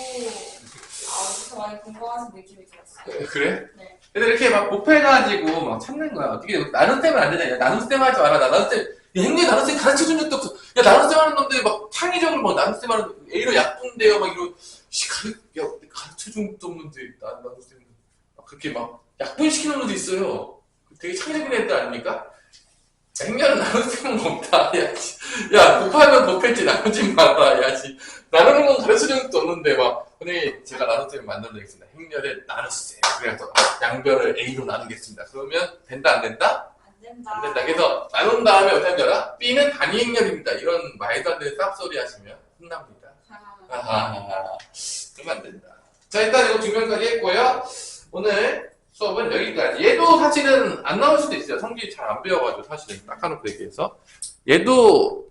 어디서 많이 공부하는 느낌이 들었어요. 그래? 네. 근데 이렇게 막 곱해가지고 막 찾는 거야. 어떻게 나눗셈은 안 되잖아. 야, 나눗셈 하지 마라. 나 나눗셈 행리 나눗셈 가르쳐준 적도 없어. 야, 나눗셈 하는 놈들 막 창의적으로 막 나눗셈 하는 A로 약분돼요 막 이런 가르쳐준 것도 없는데 나눗셈 막 그렇게 막 약분시키는 놈도 있어요. 되게 창의적인 애들 아닙니까? 행렬은 나눗셈은 없다. 야, 곱하면 곱했지 나누지 마라. 야, 나누는 건 가르쳐준 적도 없는데 막 근데 제가 나눗셈을 만들어드리겠습니다. 행렬의 나눗셈. 그래서 양변을 A로 나누겠습니다. 그러면 된다 안 된다? 안 된다. 안 된다. 그래서 나눈 다음에 어떻게 하는 줄 알아? B는 단위 행렬입니다. 이런 말도 안 되는 쌉소리 하시면 혼납니다. 아하하하. 그러면 안 된다. 자, 일단 이거 증명까지 했고요. 오늘 수업은 여기까지. 얘도 사실은 안 나올 수도 있어요. 성질이 잘 안 배워가지고 사실은 딱 하놓고 얘기해서. 얘도